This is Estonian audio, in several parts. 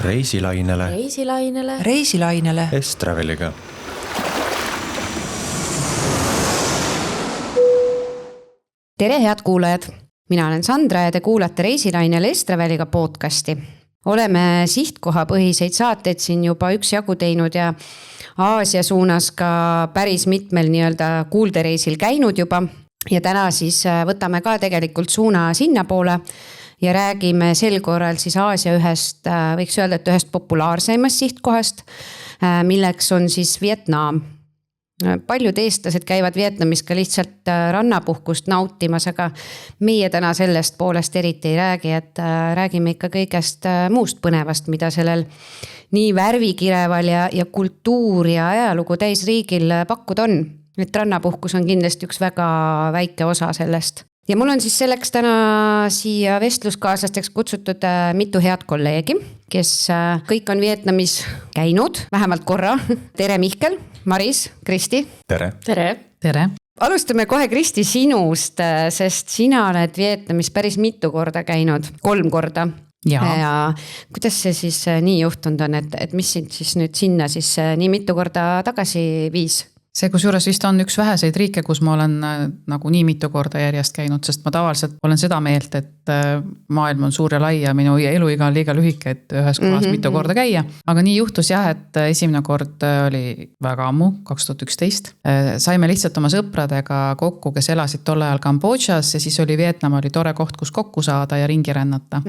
Reisilainele. S-Traveliga. Tere, head kuulajad! Mina olen Sandra ja te kuulate Reisilainele S-Traveliga podcasti. Oleme sihtkohapõhiseid saateid siin juba üksjagu teinud ja Aasia suunas ka päris mitmel nii-öelda kuuldereisil käinud juba. Ja täna siis võtame ka tegelikult suuna sinna poole ja räägime sel korral siis Aasia ühest, võiks öelda, et ühest populaarseimast sihtkohast, milleks on siis Vietnam. Paljud eestlased käivad Vietnamis ka lihtsalt rannapuhkust nautimas, aga meie täna sellest poolest eriti ei räägi, et räägime ikka kõigest muust põnevast, mida sellel nii värvikireval ja kultuur ja ajalugu täis riigil pakkud on. Et rannapuhkus on kindlasti üks väga väike osa sellest. Ja mul on siis selleks täna siia vestluskaaslasteks kutsutud mitu head kolleegi, kes kõik on Vietnamis käinud, vähemalt korra. Tere Mihkel, Maris, Kristi. Tere. Tere. Alustame kohe Kristi sinust, sest sina oled Vietnamis päris mitu korda käinud, 3 korda. Ja kuidas see siis nii juhtunud on, et mis sind siis nüüd sinna siis nii mitu korda tagasi viis? See kusjuures vist on üks väheseid riike, kus ma olen nagu nii mitu korda järjest käinud, sest ma tavaliselt olen seda meelt, et maailm on suur ja lai ja minu eluiga on liiga lühike, et ühes kohas mitu korda käia. Aga nii juhtus jah, et esimene kord oli väga ammu, 2011. Saime lihtsalt oma sõpradega kokku, kes elasid tol ajal Kambodžas ja siis oli Vietnam oli tore koht, kus kokku saada ja ringi rännata.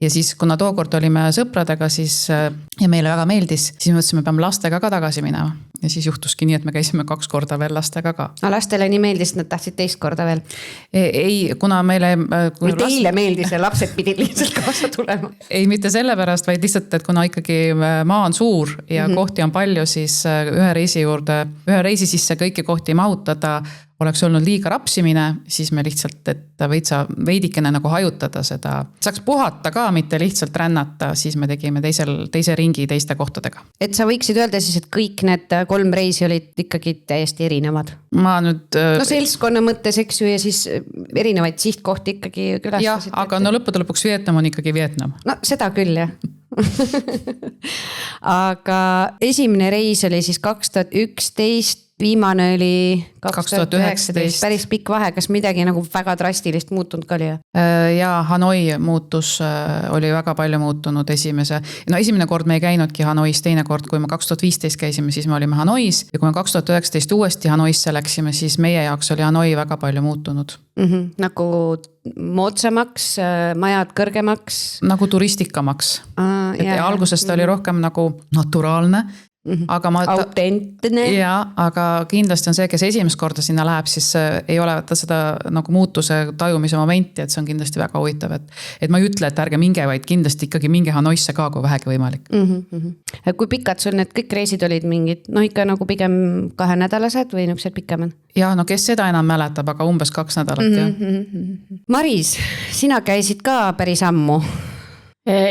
Ja siis, kuna tookord olime sõpradega, siis ja meile väga meeldis, siis mõtlesime, peame lastega ka tagasi minema. Ja siis juhtuski nii, et me käisime 2 korda veel lastega ka. Lastele nii meeldis, nad tahtsid 2 korda veel? Ei, kuna meile... Või teile meeldis ja lapsed pidid lihtsalt kaasa tulema? Ei, mitte selle pärast, vaid lihtsalt, et kuna ikkagi maa on suur ja kohti on palju, siis ühe reisi sisse kõiki kohti mahutada oleks olnud liiga rapsimine, siis me lihtsalt, et veidikene nagu hajutada seda. Saaks puhata ka, mitte lihtsalt rännata, siis me tegime teise ringi teiste kohtadega. Et sa võiksid öelda siis, et kõik need 3 reisi olid ikkagi täiesti erinevad? Ma nüüd... No seltskonna mõttes, eks ju, ja siis erinevaid sihtkohti ikkagi külastasid. Jah, aga no lõppude lõpuks Vietnam on ikkagi Vietnam. No seda küll, jah. Aga esimene reis oli siis 2011, viimane oli 2019, päris pikk vahe, kas midagi nagu väga drastilist muutunud ka oli? Ja Hanoi muutus, oli väga palju muutunud esimene kord me ei käinudki Hanois, teine kord, kui me 2015 käisime, siis me olime Hanois ja kui me 2019 uuesti Hanoisse läksime, siis meie jaoks oli Hanoi väga palju muutunud. Nagu moodsamaks, majad kõrgemaks? Nagu turistikamaks. Algusest oli rohkem nagu naturaalne. Autentne. Aga kindlasti on see, kes esimest korda sinna läheb, siis ei ole seda nagu muutuse tajumise momenti, et see on kindlasti väga huvitav, et ma ei ütle, et ärge minge, vaid kindlasti ikkagi minge Hanoisse ka, kui vähegi võimalik. Kui pikad sul need kõik reisid olid mingid, ikka nagu pigem 2-nädalased või niisugused pikemad? Ja kes seda enam mäletab, aga umbes 2 nädalat. Maris, sina käisid ka päris ammu?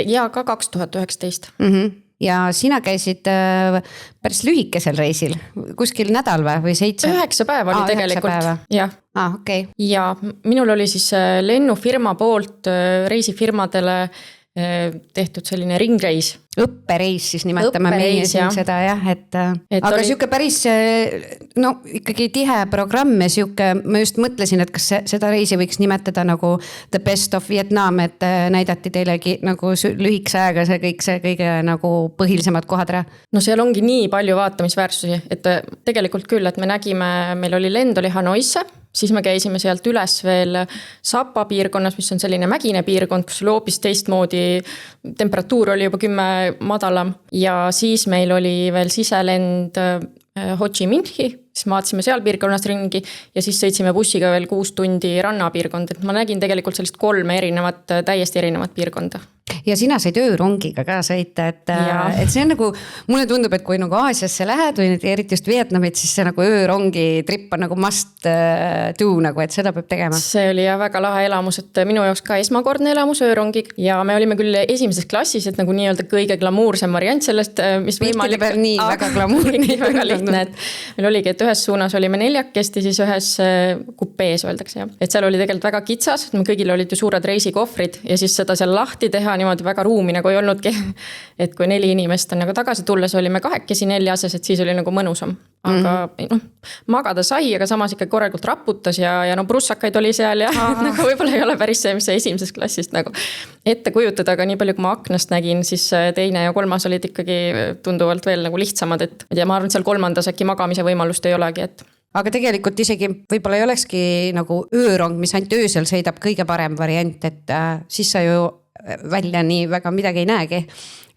Ja ka 2019. Ja sina käisid päris lühikesel reisil, kuskil nädal või 7? 9 päeva oli tegelikult. Jah. Okay. Ja minul oli siis lennufirma poolt reisifirmadele tehtud selline ringreis. Õppereis siis nimetame meie siin seda, jah. Aga oli... siuke päris, ikkagi tihe programm ja siuke, ma just mõtlesin, et kas seda reisi võiks nimetada nagu The Best of Vietnam, et näidati teilegi nagu lühikse ajaga see kõige nagu põhilisemad kohad ära. No seal ongi nii palju vaatamisväärsusi, et tegelikult küll, et me nägime, meil oli lend oli Hanoisse, siis me käisime sealt üles veel Sapa piirkonnas, mis on selline mägine piirkond, kus oli hoopis teistmoodi, temperatuur oli juba 10 madalam ja siis meil oli veel siselend Ho Chi Minhi, siis vaatasime seal piirkonnas ringi ja siis sõitsime bussiga veel 6 tundi rannapiirkond, et ma nägin tegelikult sellist 3 täiesti erinevat piirkonda. Ja sina said öörongiga ka sõita, et see on nagu, mulle tundub, et kui nagu Aasiasse lähed või eriti just Vietnamit, siis see nagu öörongi trip on nagu must do, nagu, et seda peab tegema. See oli jah väga lahe elamus, et minu jaoks ka esmakordne elamus öörongi ja me olime küll esimeses klassis, et nagu nii-öelda kõige glamuursem variant sellest, mis võimalik. Nii väga glamuurne. Väga lihtne, et meil oligi, et ühes suunas olime 4 ja siis ühes kupees öeldakse. Et seal oli tegelikult väga kitsas, et me kõigil olid ju suured reisikohvrid ja siis seda seal lahti teha niimoodi väga ruumi nagu ei olnudki. Et kui 4 inimest on nagu tagasi tulles, olime 2 neljases, et siis oli nagu mõnusam. Aga magada sai, aga samas ikka korralikult raputas ja no brussakaid oli seal ja nagu võib-olla ei ole päris see, mis see esimesest klassist nagu ette kujutada, aga nii palju, kui ma aknast nägin, siis 2. ja 3. olid ikkagi tunduvalt veel nagu lihtsamad, et ja ma arvan, et seal 3. äkki magamise võimalust ei olegi, et aga tegelikult isegi võib-olla ei olekski nagu öörong, mis ainult öösel sõidab kõige parem variant, et siis sa ju välja nii väga midagi ei näegi.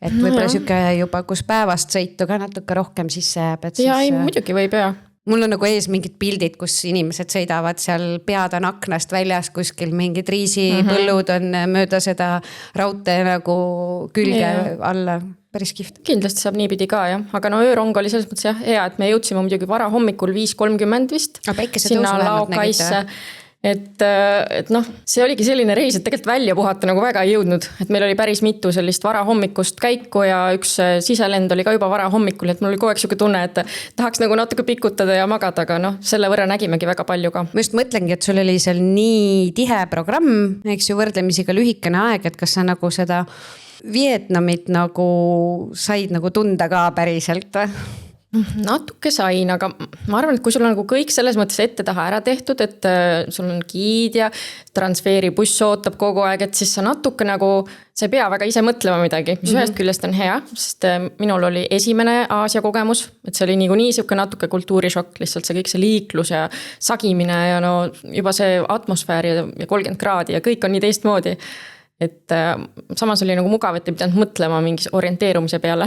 Et võib-olla siuke juba, kus päevast sõitu ka natuke rohkem sisse jääb. Ja ei, muidugi võib ja. Mul on nagu ees mingid pildid, kus inimesed sõidavad seal pead on aknast väljas kuskil, mingid riisipõllud on mööda seda raudtee nagu külge alla. Päris kihvt. Kindlasti saab niipidi ka jah, aga no öörong oli selles mõttes jah hea, et me jõudsime muidugi vara hommikul 5:30 vist. Sinna Laokaisse. Et noh, see oligi selline reis, et tegelikult välja puhata nagu väga ei jõudnud. Et meil oli päris mitu sellist vara hommikust käiku ja üks siselend oli ka juba vara hommikul, et mul oli kogu aeg siuke tunne, et tahaks nagu natuke pikutada ja magada, aga noh, selle võrra nägimegi väga palju ka. Ma just mõtlengi, et sul oli seal nii tihe programm, eks ju võrdlemisi ka lühikene aeg, et kas sa nagu seda Vietnamit nagu said nagu tunda ka päriselt või? Natuke sain, aga ma arvan, et kui sul on nagu kõik selles mõttes ette taha ära tehtud, et sul on giid ja transfeeribuss ootab kogu aeg, et siis sa natuke nagu, sa ei pea väga ise mõtlema midagi, mis ühest küljest on hea, sest minul oli esimene Aasia kogemus, et see oli nii siuke natuke kultuurishokk, lihtsalt see kõik see liiklus ja sagimine ja no juba see atmosfäär ja 30 kraadi ja kõik on nii teistmoodi. Et samas oli nagu mugav, et ei pidanud mõtlema mingis orienteerumise peale.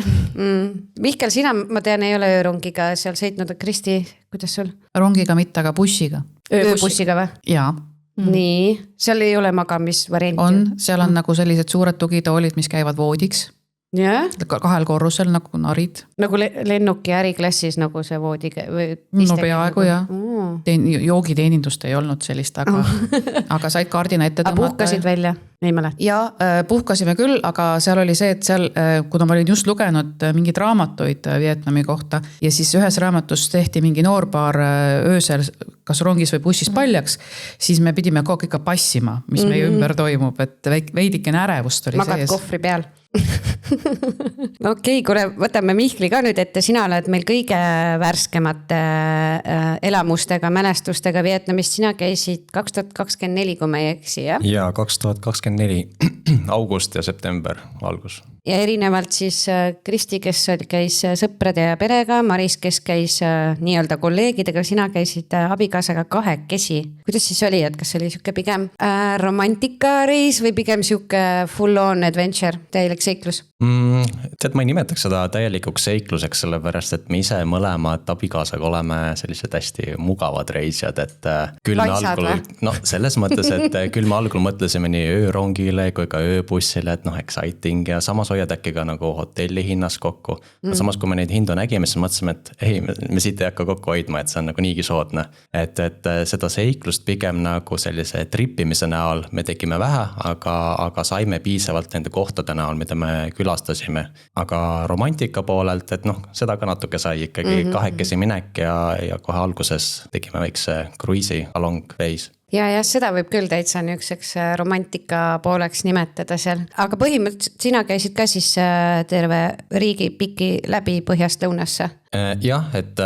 Mihkel, sina, ma tean, ei ole öörongiga seal sõitnud, Kristi, kuidas sul? Rongiga mitte, aga bussiga. Ööbussiga või? Jaa. Nii, seal ei ole magamisvarianti? On, seal on nagu sellised suured tugitoolid, mis käivad voodiks. Yeah. 2 korrusel nagu narid. Nagu lennuki äriklassis nagu see voodi no peaaegu jah. Joogiteenindust ei olnud sellist, aga said kaardina ette tõmmata. Puhkasid välja? Ei mäleta. Ja puhkasime küll, aga seal oli see, et seal, kuna ma olin just lugenud mingid raamatuid Vietnami kohta ja siis ühes raamatus tehti mingi noorpaar öösel kas rongis või bussis paljaks, siis me pidime kogu ikka passima, mis meie ümber toimub, et veidikene ärevust oli magad sees. Kohvri peal. Okei, kuule, võtame Mihkli ka nüüd ette, sina oled meil kõige värskemate elamustega, mälestustega Vietnamist, sina käisid 2024, kui ma ei eksi, jah? Ja 2024 august ja september algus. Ja erinevalt siis Kristi, kes käis sõprade ja perega, Maris, kes käis nii-öelda kolleegidega, sina käisid abikaasaga 2. Kuidas siis oli, et kas oli siuke pigem romantikareis või pigem siuke full on adventure, täielik seiklus? Tead, ma ei nimetaks seda täielikuks seikluseks, sellepärast, et me ise mõlemad abikaasaga oleme sellised hästi mugavad reisijad, et küll me algul, no selles mõttes, et küll me algul mõtlesime nii öörongile kui ka ööbussile, et noh, exciting ja samas hoiad äkki ka nagu hotelli hinnas kokku. Samas, kui me neid hindu nägime, siis mõtlesime, et ei, me siit ei hakka kokku hoidma, et see on nagu niigi soodne. Et seda seiklust pigem nagu sellise trippimise näol me tegime vähe, aga saime piisavalt nende kohtade näol, mida me külastasime. Aga romantika poolelt, et noh, seda ka natuke sai ikkagi 2 minek ja kohe alguses tegime väikse kruiisi along base. Ja seda võib küll täitsa niiseks romantika pooleks nimetada seal. Aga põhimõtteliselt sina käisid ka siis terve riigi piki läbi põhjast lõunasse? Jah, et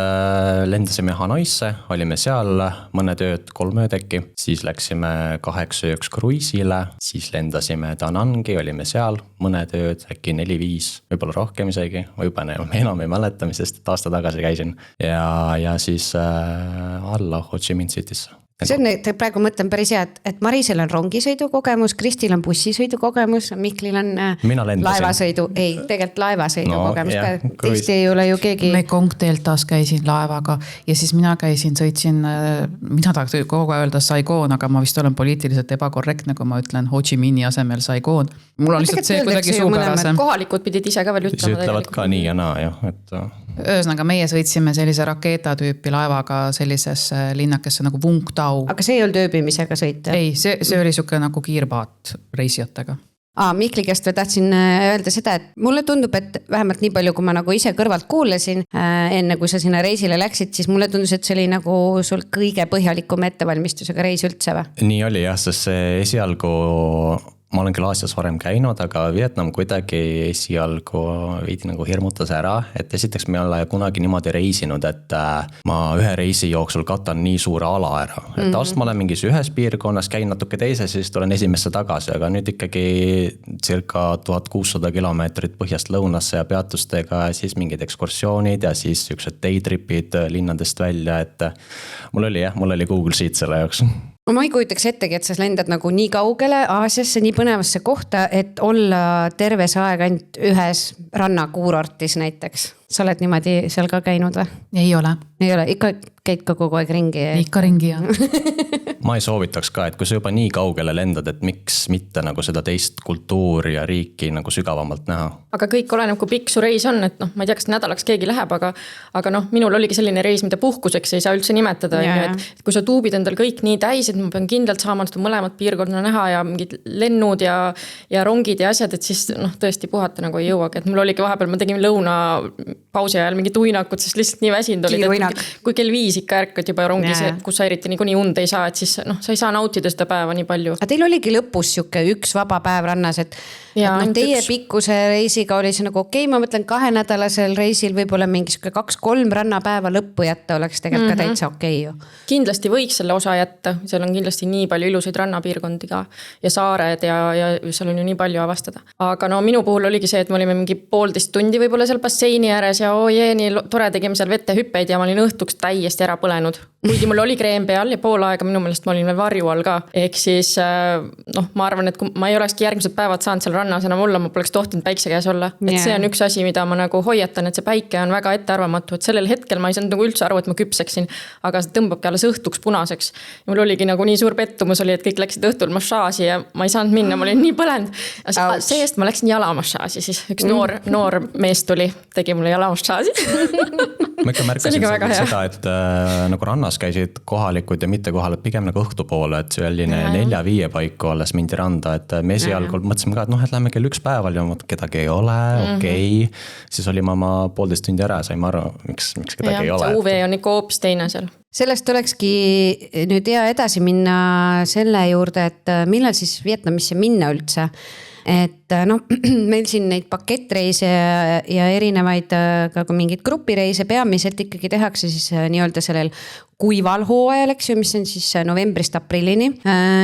lendasime Hanoisse, olime seal mõned ööd, 3 ööd äkki, siis läksime 8 ööks kruiisile, siis lendasime Da Nangi, olime seal mõned ööd, äkki 4-5, võib-olla rohkem isegi, ma juba enam ei mäleta, mis sest aasta tagasi käisin ja siis alla Ho Chi Minh Citysse. See on, praegu mõtlen päris hea, et Marisel on rongisõidu kogemus, Kristil on bussisõidu kogemus, Miklil on laevasõidu, ei, tegelikult laevasõidu kogemus. Teist ei ole ju keegi. Mekong Deltas käisin laevaga ja siis mina sõitsin, mina tahaks kogu aeg öelda Saigon, aga ma vist olen poliitiliselt ebakorrektne, kui ma ütlen Ho Chi Minhi asemel Saigon. Mul on lihtsalt see kuidagi suupärasem. Kohalikud pidid ise ka veel ütlema. Ütlevad ka nii ja naa, jah, et Ühesõnaga meie sõitsime sellise raketa tüüpi laevaga sellises linnakesse nagu Vung Tau. Aga see ei olnud ööbimisega sõita? Ei, see oli siuke nagu kiirpaat reisijatega. Mikli käest tahtsin öelda seda, et mulle tundub, et vähemalt nii palju, kui ma nagu ise kõrvalt kuulasin, enne kui sa sinna reisile läksid, siis mulle tundus, et see oli nagu sul kõige põhjalikum ettevalmistusega reis üldse või? Nii oli jah, sest see esialgu ma olen küll Aasias varem käinud, aga Vietnam kuidagi esialgu veidi nagu hirmutas ära, et esiteks ma ei ole kunagi niimoodi reisinud, et ma ühe reisi jooksul katan nii suure ala ära. Et tavaliselt ma olen mingis ühes piirkonnas, käin natuke teises, siis tulen esimesse tagasi, aga nüüd ikkagi circa 1600 kilomeetrit põhjast lõunasse ja peatustega, siis mingid ekskursioonid ja siis siuksed daytripid linnadest välja, et mul oli Google Sheet selle jaoks. Ma ei kujutaks ettegi, et sa lendad nagu nii kaugele Aasiasse, nii põnevasse kohta, et olla terve see aeg ainult ühes rannakuurortis näiteks. Sa oled niimoodi seal ka käinud või? Ei ole. Ei ole, ikka käid ka kogu aeg ringi? Ikka ringi, jah. Ma ei soovitaks ka, et kui sa juba nii kaugele lendad, et miks mitte nagu seda teist kultuuri ja riiki nagu sügavamalt näha. Aga kõik oleneb, kui pikk su reis on, et ma ei tea, kas nädalaks keegi läheb, aga minul oligi selline reis, mida puhkuseks ei saa üldse nimetada. Et kui sa tuubid endal kõik nii täis, et ma pean kindlalt saama seda mõlemat piirkonna näha ja mingid lennud ja rongid ja asjad, et siis tõesti puhata nagu ei jõuagi. Et mul oligi vahepeal, ma tegin lõuna pausi ajal mingi tuinakut, sest lihtsalt nii väsinud olid, et kui kell 5 ikka ärkad juba rongis, kus sa eriti nii und ei saa, et siis sa ei saa nautida seda päeva nii palju. Aga teil oligi lõpus siuke üks vaba päev rannas, et teie pikkuse reisiga oli see nagu okei, ma mõtlen 2-nädalasel reisil võib-olla mingi 2-3 rannapäeva lõppu jätta oleks tegelikult ka täitsa okei ju. Kindlasti võiks selle osa jätta, seal on kindlasti nii palju ilusaid rannapiirkondi ka ja saared ja seal on ju nii palju avastada. Aga minu puhul oligi see, et me olime mingi 1,5 tundi võib-olla seal basseini ääres ja nii tore tegime seal vette hüppeid ja ma olin õhtuks täiesti ära põlenud. Kuigi mul oli kreem peal ja pool aega minu meelest ma olin veel varju all ka. Ehk siis ma arvan, et kui ma ei olekski järgmised päevad saanud seal rannas enam olla, ma poleks tohtinud päikse käes olla. Et see on üks asi, mida ma nagu hoiatan, et see päike on väga ettearvamatu, et sellel hetkel ma ei saanud nagu üldse aru, et ma küpseksin, aga see tõmbabki alles õhtuks punaseks. Ja mul oligi nagu nii suur pettumus oli, et kõik läksid õhtul massaaži ja ma ei saanud minna, ma olin nii põlend. Seest ma läksin jalamassaaži, siis üks noor mees tuli, tegi mulle jalamassaaži. Ma ikka märkasin seda, et nagu rannas käisid kohalikud ja mitte kohalikud pigem nagu õhtupoole, et selline 4-5 paiku alles mindi randa, et me esialgul mõtlesime ka, et lähme kell 1 päeval ja kedagi ei ole, okei. Siis olime oma 1,5 tundi ära ja saime aru, miks kedagi ei ole. See UV on ikka hoopis teine seal. Sellest olekski nüüd hea edasi minna selle juurde, et millal siis Vietnamisse minna üldse. Et meil siin neid pakettreise ja erinevaid ka mingeid grupireise peamiselt ikkagi tehakse siis nii-öelda sellel kuival hooajal, eks ju, mis on siis novembrist aprillini.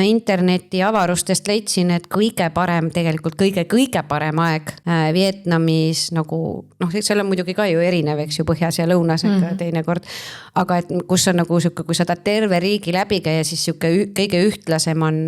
Interneti avarustest leidsin, et kõige parem, tegelikult kõige parem aeg Vietnamis nagu, seal on muidugi ka ju erinev, eks ju, põhjas ja lõunas teinekord. Aga et kus on nagu siuke, kui sa tahad terve riigi läbi käia, siis siuke kõige ühtlasem on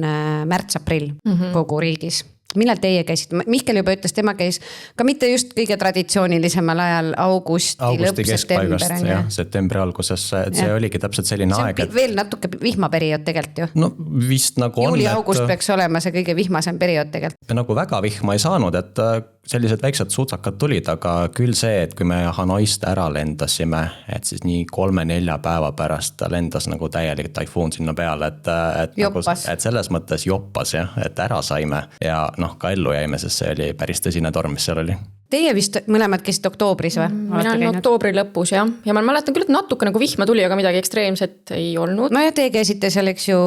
märts-aprill kogu riigis. Millal teie käisite? Mihkel juba ütles, tema käis ka mitte just kõige traditsioonilisemal ajal augusti lõpp, september. Ja, septembri alguses, et see oligi täpselt selline aeg. See on veel natuke vihmaperiood tegelikult ju. No vist nagu on. Juuli-august peaks olema see kõige vihmasem periood tegelikult. Nagu väga vihma ei saanud, et sellised väiksed sutsakad tulid, aga küll see, et kui me Hanoist ära lendasime, et siis nii 3-4 päeva pärast lendas nagu täielik taifuun sinna peale, et selles mõttes joppas jah, et ära saime ja ka ellu jäime, sest see oli päris tõsine torm, mis seal oli. Teie vist mõlemad käisid oktoobris või? Mina olen oktoobri lõpus jah. Ja ma mäletan küll, et natuke nagu vihma tuli, aga midagi ekstreemset ei olnud. No ja teie käisite seal, eks ju,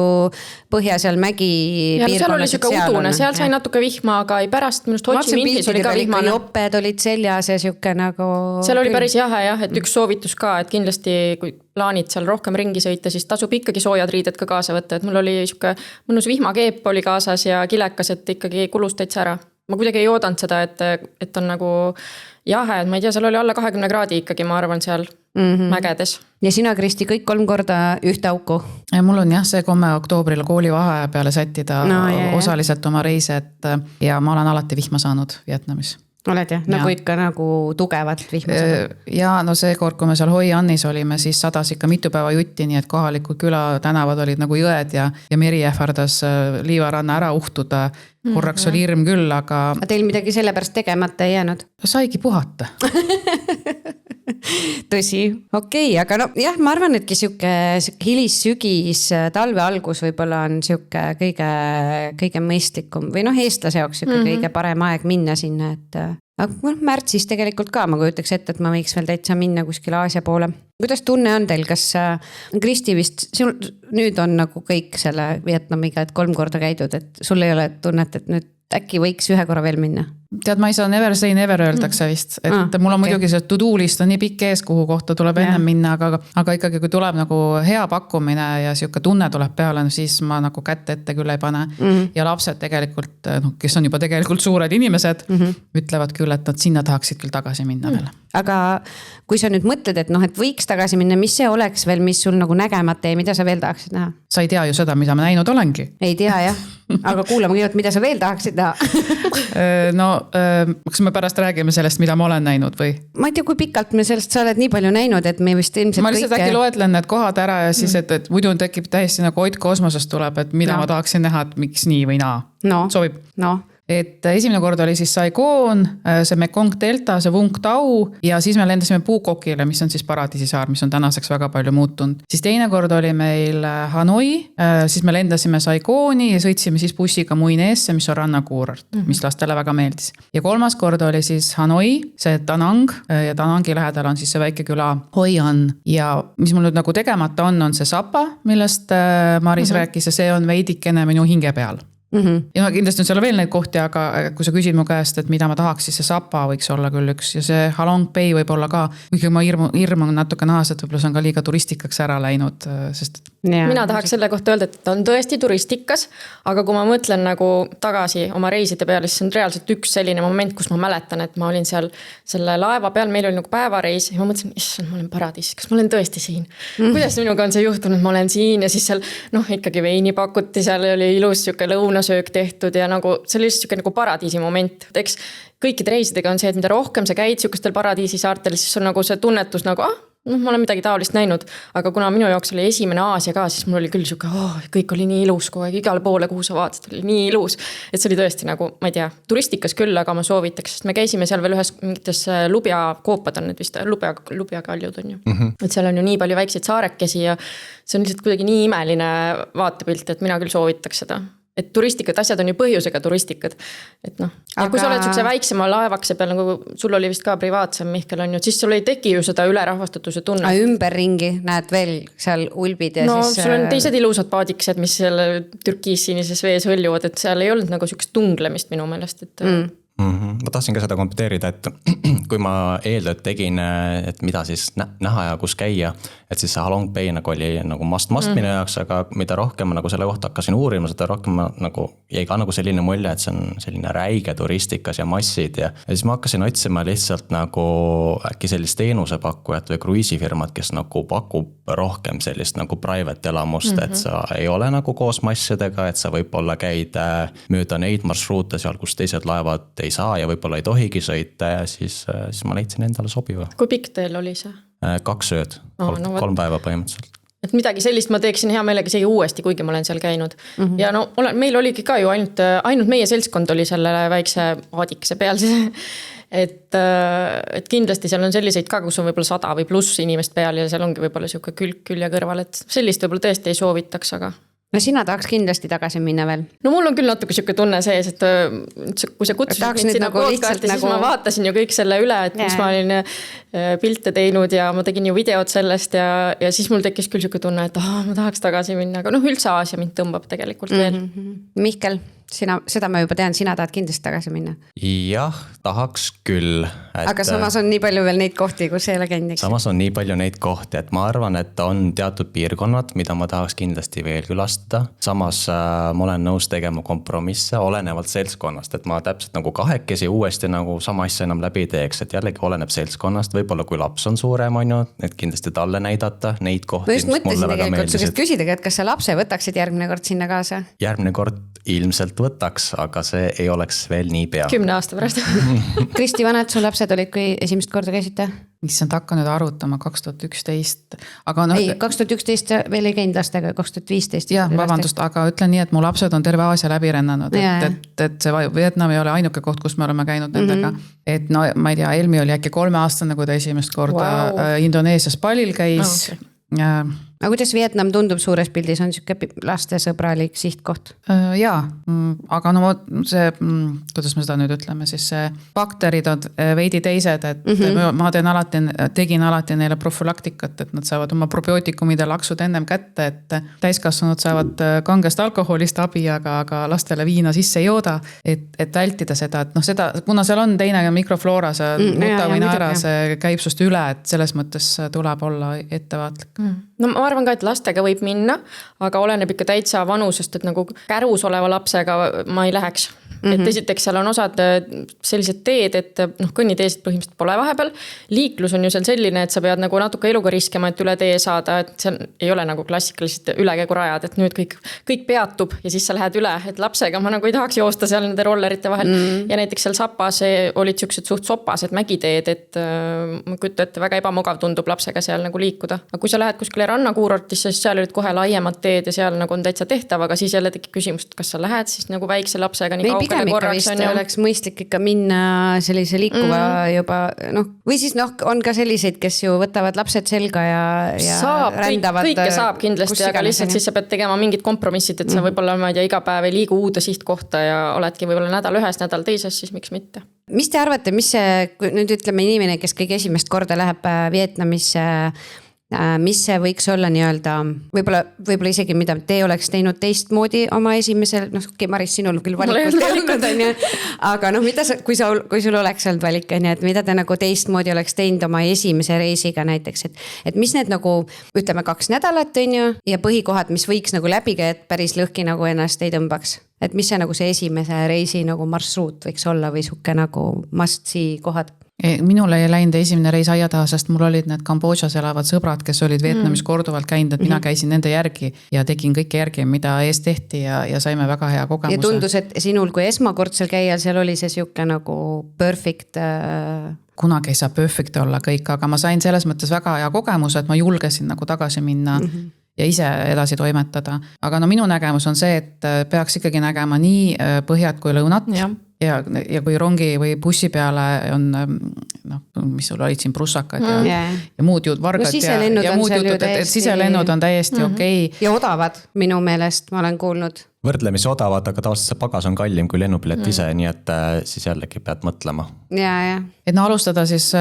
põhja seal mägi piirkonnas. Seal oli siuke udune, seal sai natuke vihma, aga ei pärast minust Ho Chi Minhis oli ka vihmane. Jopped olid seljas ja siuke nagu... Seal oli päris jahe jah, et üks soovitus ka, et kindlasti kui plaanid seal rohkem ringi sõita, siis tasub ikkagi soojad riided ka kaasa võtta, et mul oli siuke mõnus vihmakeep oli kaasas ja kilekas, et ikkagi kulus täitsa ära. Ma kuidagi ei oodanud seda, et on nagu jahe, et ma ei tea, seal oli alla 20 kraadi ikkagi, ma arvan, seal mägedes. Ja sina, Kristi, kõik 3 korda ühte auku? Ja mul on jah see komme oktoobril koolivaheaja peale sättida osaliselt oma reise, ja ma olen alati vihma saanud Vietnamis. Oled jah, nagu ikka nagu tugevat vihma saanud? Ja see kord, kui me seal Hoi Annis olime, siis sadas ikka mitu päeva jutti, nii et kohalikud küla tänavad olid nagu jõed ja meri ähvardas liivaranna ära uhtuda. Korraks oli hirm küll, aga... Teil midagi selle pärast tegemata ei jäänud? Saigi puhata. Tõsi, okei, aga jah, ma arvan, etki siuke hilis sügis, talve algus võib-olla on siuke kõige mõistlikum või eestlase jaoks kõige parem aeg minna sinna, et aga märtsis tegelikult ka ma kujutaks ette, et ma võiks veel täitsa minna kuskil Aasia poole. Kuidas tunne on teil, kas Kristi vist, nüüd on nagu kõik selle Vietnamiga, et 3 korda käidud, et sul ei ole tunnet, et nüüd äkki võiks ühe korra veel minna? Tead, ma ei saa never say never öeldakse vist, et mul on muidugi see to-do list on nii pikk ees, kuhu kohta tuleb ennem minna, aga ikkagi kui tuleb nagu hea pakkumine ja siuke tunne tuleb peale, siis ma nagu kätte ette küll ei pane. Ja lapsed tegelikult, kes on juba tegelikult suured inimesed, ütlevad küll, et nad sinna tahaksid küll tagasi minna veel. Aga kui sa nüüd mõtled, et et võiks tagasi minna, mis see oleks veel, mis sul nagu nägemata ja mida sa veel tahaksid näha? Sa ei tea ju seda, mida ma näinud olengi. Ei tea jah, aga kuulame kõigepealt, mida sa veel tahaksid näha. No, kas me pärast räägime sellest, mida ma olen näinud või? Ma ei tea, kui pikalt me sellest sa oled nii palju näinud, et me vist ilmselt ma lihtsalt äkki loetlen need kohad ära ja siis, et muidu tekib täiesti nagu Ott kosmosest tuleb, et mida ma tahaksin näha, et miks nii või naa. Sobib? Et esimene kord oli siis Saigon, see Mekong Delta, see Vung Tau ja siis me lendasime Phuoketile, mis on siis paradiisisaar, mis on tänaseks väga palju muutunud. Siis teine kord oli meil Hanoi, siis me lendasime Saigoni ja sõitsime siis bussiga Muineesse, mis on rannakuurort, mis lastele väga meeldis. Ja kolmas kord oli siis Hanoi, see Danang ja Danangi lähedal on siis see väike küla Hoi An ja mis mul nüüd nagu tegemata on see Sapa, millest Maris rääkis ja see on veidikene minu hinge peal. Ja kindlasti on seal veel neid kohti, aga kui sa küsid mu käest, et mida ma tahaks, siis see Sapa võiks olla küll üks ja see Halong Bay võib olla ka, kuigi ma hirm on natuke nahas, et võib-olla see on ka liiga turistikaks ära läinud, sest mina tahaks selle kohta öelda, et ta on tõesti turistikas, aga kui ma mõtlen nagu tagasi oma reiside peale, siis on reaalselt üks selline moment, kus ma mäletan, et ma olin seal selle laeva peal, meil oli nagu päevareis ja ma mõtlesin, issand, ma olen paradiisis, kas ma olen tõesti siin? Kuidas minuga on see juhtunud, ma olen siin ja siis seal ikkagi veini pakuti, seal oli ilus siuke lõunasöök tehtud ja nagu see oli siuke nagu paradiisi moment. Eks kõikide reisidega on see, et mida rohkem sa käid siukestel paradiisisaartel, siis on nagu see tunnetus nagu, ma olen midagi taolist näinud, aga kuna minu jaoks oli esimene Aasia ka, siis mul oli küll siuke, kõik oli nii ilus kogu aeg, igale poole, kuhu sa vaatasid, oli nii ilus. Et see oli tõesti nagu, ma ei tea, turistikas küll, aga ma soovitaks, sest me käisime seal veel ühes mingites lubjakoopad on need vist, lubjakaljud on ju. Et seal on ju nii palju väikseid saarekesi ja see on lihtsalt kuidagi nii imeline vaatepilt, et mina küll soovitaks seda. Et turistikad, asjad on ju põhjusega turistikad. Et ja kui sa oled siukse väiksema laevakse peal, nagu sul oli vist ka privaatsem Mihkel on ju, siis sul ei teki ju seda ülerahvastatuse tunne. Ümberringi näed veel seal ulbid ja siis... sul on teised ilusad paadikesed, mis selle türkiis-sinises vees hõljuvad, et seal ei olnud nagu siukest tunglemist minu meelest, et... Ma tahtsin ka seda kommenteerida, et kui ma eeldavalt tegin, et mida siis näha ja kus käia, et siis see Halong Bay nagu oli nagu must minu jaoks, aga mida rohkem ma nagu selle kohta hakkasin uurima, seda rohkem ma nagu jäi ka nagu selline mulje, et see on selline räige turistikas ja massid ja siis ma hakkasin otsima lihtsalt nagu äkki sellist teenusepakkujat või kruiisifirmat, kes nagu pakub rohkem sellist nagu private elamust, et sa ei ole nagu koos massidega, et sa võib-olla käid mööda neid marsruute seal, kus teised laevad ei saa ja võib-olla ei tohigi sõita ja siis ma leidsin endale sobiva. Kui pikk teil oli see? 2 ööd, 3 päeva põhimõtteliselt. Et midagi sellist ma teeksin hea meelega isegi uuesti, kuigi ma olen seal käinud. Ja meil oligi ka ju ainult meie seltskond oli selle väikse paadikese peal siis. Et kindlasti seal on selliseid ka, kus on võib-olla 100 või pluss inimest peal ja seal ongi võib-olla siuke külje kõrval, et sellist võib-olla tõesti ei soovitaks, aga... No sina tahaks kindlasti tagasi minna veel. No mul on küll natuke siuke tunne sees, et kui sa kutsusid mind sinna nagu podcasti, siis ma vaatasin ju kõik selle üle, et mis ma olin pilte teinud ja ma tegin ju videod sellest ja siis mul tekkis küll siuke tunne, et ma tahaks tagasi minna, aga üldse Aasia mind tõmbab tegelikult veel. Mihkel, seda ma juba tean, sina tahad kindlasti tagasi minna. Jah, tahaks küll. Aga samas on nii palju veel neid kohti, kus ei ole käinud. Samas on nii palju neid kohti, et ma arvan, et on teatud piirkonnad, mida ma tahaks kindlasti veel külastada. Samas ma olen nõus tegema kompromisse olenevalt seltskonnast, et ma täpselt nagu kahekesi uuesti nagu sama asja enam läbi teeks, et jällegi oleneb seltskonnast, võib-olla kui laps on suurem, on ju, et kindlasti talle näidata neid kohti, mis mulle väga meeldisid. Küsidagi, et kas sa lapse võtaksid järgmine kord sinna kaasa? Järgmine kord ilmselt võtaks, aga see ei oleks veel nii pea. 10 aasta pärast. Kristi, vanad su lapsed olid, kui esimest korda käisite? Issand, hakka nüüd arvutama 2011. Aga ei, 2011 veel ei käinud lastega, 2015. Jah, vabandust, aga ütlen nii, et mu lapsed on terve Aasia läbi rennanud, et see Vietnam ei ole ainuke koht, kus me oleme käinud nendega. Et no ma ei tea, Elmi oli äkki 3 aastane, kui ta esimest korda Indoneesias palil käis. aga kuidas Vietnam tundub suures pildis, on siuke lastesõbralik sihtkoht? Jaa, aga no see, kuidas me seda nüüd ütleme, siis see bakterid on veidi teised, et ma tegin alati neile profülaktikat, et nad saavad oma probiootikumide laksud ennem kätte, et täiskasvanud saavad kangest alkoholist abi, aga lastele viina sisse ei jooda, et vältida seda, et noh, seda, kuna seal on teine mikrofloora, see mutavinaara, see käib sust üle, et selles mõttes tuleb olla ettevaatlik. No ma arvan ka, et lastega võib minna, aga oleneb ikka täitsa vanusest, et nagu kärus oleva lapsega ma ei läheks. Et esiteks seal on osad sellised teed, et noh, kõnniteesid põhimõtteliselt pole vahepeal. Liiklus on ju seal selline, et sa pead nagu natuke eluga riskema, et üle tee saada, et seal ei ole nagu klassikalised ülekäigurajad, et nüüd kõik peatub ja siis sa lähed üle, et lapsega ma nagu ei tahaks joosta seal nende rollerite vahel. Ja näiteks seal Sapas olid siuksed suht sopased mägiteed, et ma kujutan, et väga ebamugav tundub lapsega seal nagu liikuda. Aga kui sa lähed kuskile rannakuurortisse, siis seal olid kohe laiemad teed ja seal nagu on täitsa tehtav, aga siis jälle tekib küsimus, et kas sa lähed siis nagu väikse lapsega nii kaugele korraks on ju. Oleks mõistlik ikka minna sellise liikuva juba, noh, või siis noh, on ka selliseid, kes ju võtavad lapsed selga ja saab, rändavad. Kõike saab kindlasti, aga lihtsalt siis sa pead tegema mingid kompromissid, et sa võib-olla, ma ei tea, iga päev ei liigu uude sihtkohta ja oledki võib-olla nädal ühes, nädal teises, siis miks mitte. Mis te arvate, mis see, nüüd ütleme inimene, kes kõige esimest korda läheb Vietnamisse, mis see võiks olla nii-öelda, võib-olla isegi mida te oleks teinud teistmoodi oma esimesel, noh, Maris, sinul küll valikut ei olnud, on ju, aga noh, mida sa, kui sul oleks olnud valik, on ju, et mida te nagu teistmoodi oleks teinud oma esimese reisiga näiteks, et mis need nagu, ütleme 2 nädalat, on ju, ja põhikohad, mis võiks nagu läbi käia, et päris lõhki nagu ennast ei tõmbaks? Et mis see nagu see esimese reisi nagu marsruut võiks olla või suke nagu must see kohad? Minule ei läinud esimene reis aia taha, sest mul olid need Kambodžas elavad sõbrad, kes olid Vietnamis korduvalt käinud, et mina käisin nende järgi ja tegin kõike järgi, mida ees tehti ja saime väga hea kogemuse. Ja tundus, et sinul kui esmakordsel käijal seal oli see siuke nagu perfect... Kunagi ei saa perfect olla kõik, aga ma sain selles mõttes väga hea kogemuse, et ma julgesin nagu tagasi minna ja ise edasi toimetada. Aga no minu nägemus on see, et peaks ikkagi nägema nii põhjad kui lõunat. Ja kui rongi või bussi peale on, noh, mis sul olid siin prussakad ja muud juud, vargad ja muud jutud, et siselennud on täiesti okei. Ja odavad minu meelest, ma olen kuulnud. Võrdlemisi odavad, aga tavaliselt see pagas on kallim kui lennupilet ise, nii et siis jällegi pead mõtlema. Ja. Et no alustada siis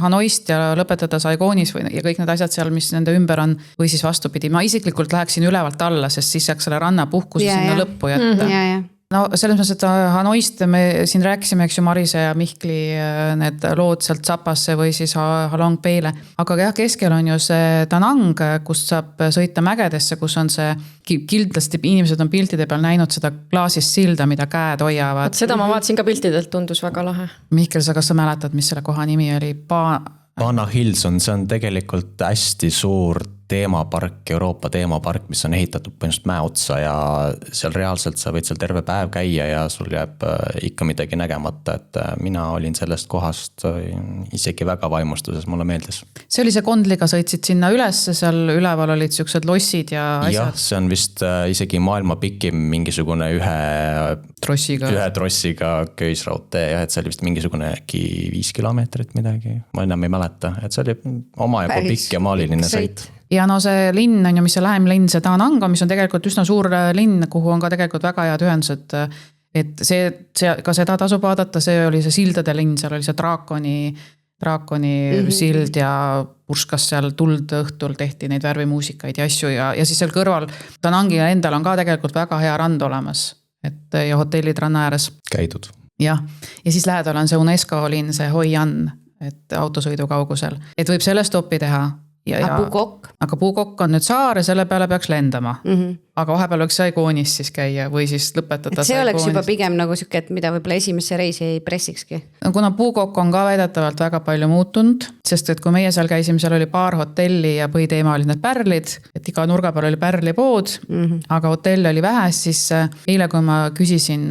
Hanoist ja lõpetada Saigonis ja kõik need asjad seal, mis nende ümber on, või siis vastupidi. Ma isiklikult läheksin ülevalt alla, sest siis saaks selle rannapuhkuse sinna lõppu jätta. No selles mõttes, et Hanoist me siin rääkisime, eks ju, Marise ja Mihkli need lood sealt Sapasse või siis Halong Bay'le. Aga jah, keskel on ju see Da Nang, kust saab sõita mägedesse, kus on see kindlasti inimesed on piltide peal näinud seda klaasist silda, mida käed hoiavad. Seda ma vaatasin ka piltidelt, tundus väga lahe. Mihkel, kas sa mäletad, mis selle koha nimi oli? Bana Hills on, see on tegelikult hästi suur teemapark, Euroopa teemapark, mis on ehitatud põhimõtteliselt mäe otsa ja seal reaalselt sa võid seal terve päev käia ja sul jääb ikka midagi nägemata, et mina olin sellest kohast isegi väga vaimustuses, mulle meeldis. See oli see Kondliga, sõitsid sinna üles, seal üleval olid siuksed lossid ja asjad. Jah, see on vist isegi maailma pikim mingisugune ühe trossiga köisraudtee, et see oli vist mingisugune 5 kilomeetrit midagi, ma enam ei mäleta, et see oli omajagu pikk ja maaliline sõit. Ja no see linn on ju, mis see lähem linn, see Da Nang, mis on tegelikult üsna suur linn, kuhu on ka tegelikult väga head ühendused. Et ka seda tasub vaadata, see oli see sildade linn, seal oli see draakoni sild ja purskas seal tuld õhtul, tehti neid värvimuusikaid ja asju ja siis seal kõrval Da Nangi endal on ka tegelikult väga hea rand olemas, et ja hotellid ranna ääres. Käidud. Jah, ja siis lähedal on see UNESCO linn, see Hoi An, et autosõidu kaugusel, et võib selle stopi teha. Aga Pukok on nüüd saar ja selle peale peaks lendama. Aga vahepeal võiks Saigoonis siis käia või siis lõpetada. See oleks juba pigem nagu siuke, et mida võib-olla esimesse reisi ei pressikski. Kuna Pukok on ka väidetavalt väga palju muutunud, sest et kui meie seal käisime, seal oli paar hotelli ja põhiteema olid need pärlid, et iga nurga peal oli pärlipood, aga hotell oli vähe, siis eile, kui ma küsisin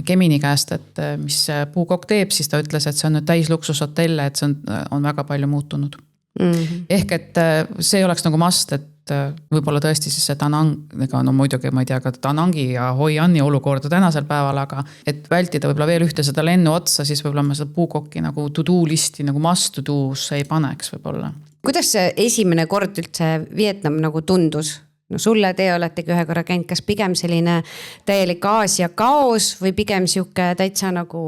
Gemini käest, et mis Pukok teeb, siis ta ütles, et see on nüüd täis luksushotelle, et see on väga palju muutunud. Ehk et see oleks nagu must, et võib-olla tõesti siis see Da Nang, no muidugi ma ei tea ka Da Nangi ja Hoi Ani olukorda tänasel päeval, aga et vältida võib-olla veel ühte seda lennu otsa, siis võib-olla ma seda Pukoki nagu to-do listi nagu must to do's ei paneks võib-olla. kuidas see esimene kord üldse Vietnam nagu tundus? No sulle te oletegi ühe korra käinud, kas pigem selline täielik Aasia kaos või pigem sihuke täitsa nagu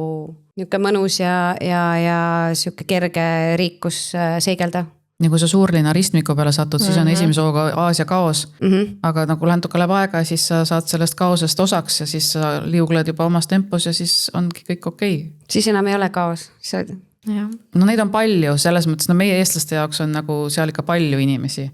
nihuke mõnus ja sihuke kerge riik, kus seigelda? Nii kui sa suurlinna ristmiku peale satud, siis on esimese hooga Aasia kaos. Aga nagu natuke läheb aega, siis sa saad sellest kaosest osaks ja siis sa liugled juba omas tempos ja siis ongi kõik okei. Siis enam ei ole kaos. No neid on palju, selles mõttes, meie eestlaste jaoks on nagu seal ikka palju inimesi.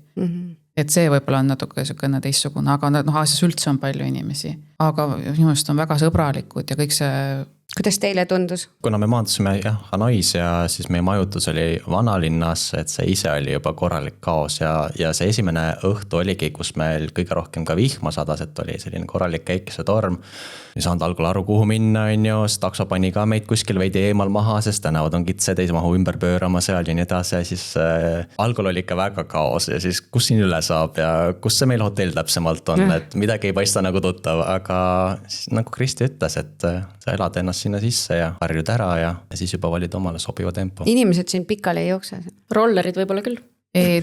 Et see võib-olla on natuke niisugune teistsugune, aga Aasias üldse on palju inimesi. Aga minu meelest on väga sõbralikud ja kõik see... Kuidas teile tundus? Kuna me maandusime Hanois ja siis meie majutus oli vanalinnas, et see ise oli juba korralik kaos ja see esimene õhtu oligi, kus meil kõige rohkem ka vihma sadas, et oli selline korralik päikesetorm. Ei saanud algul aru, kuhu minna, siis takso pani ka meid kuskil veidi eemal maha, sest tänavad on kitsed, ei mahu ümber pöörama seal ja nii edasi. Ja siis algul oli ikka väga kaos ja siis kus siin üle saab ja kus see meil hotell täpsemalt on, et midagi ei paista nagu tuttav, aga siis nagu Kristi ütles, et sa elad ennast sinna sisse ja harjud ära ja siis juba valid omale sobiva tempo. Inimesed siin pikali ei jookse. Rollerid võib-olla küll.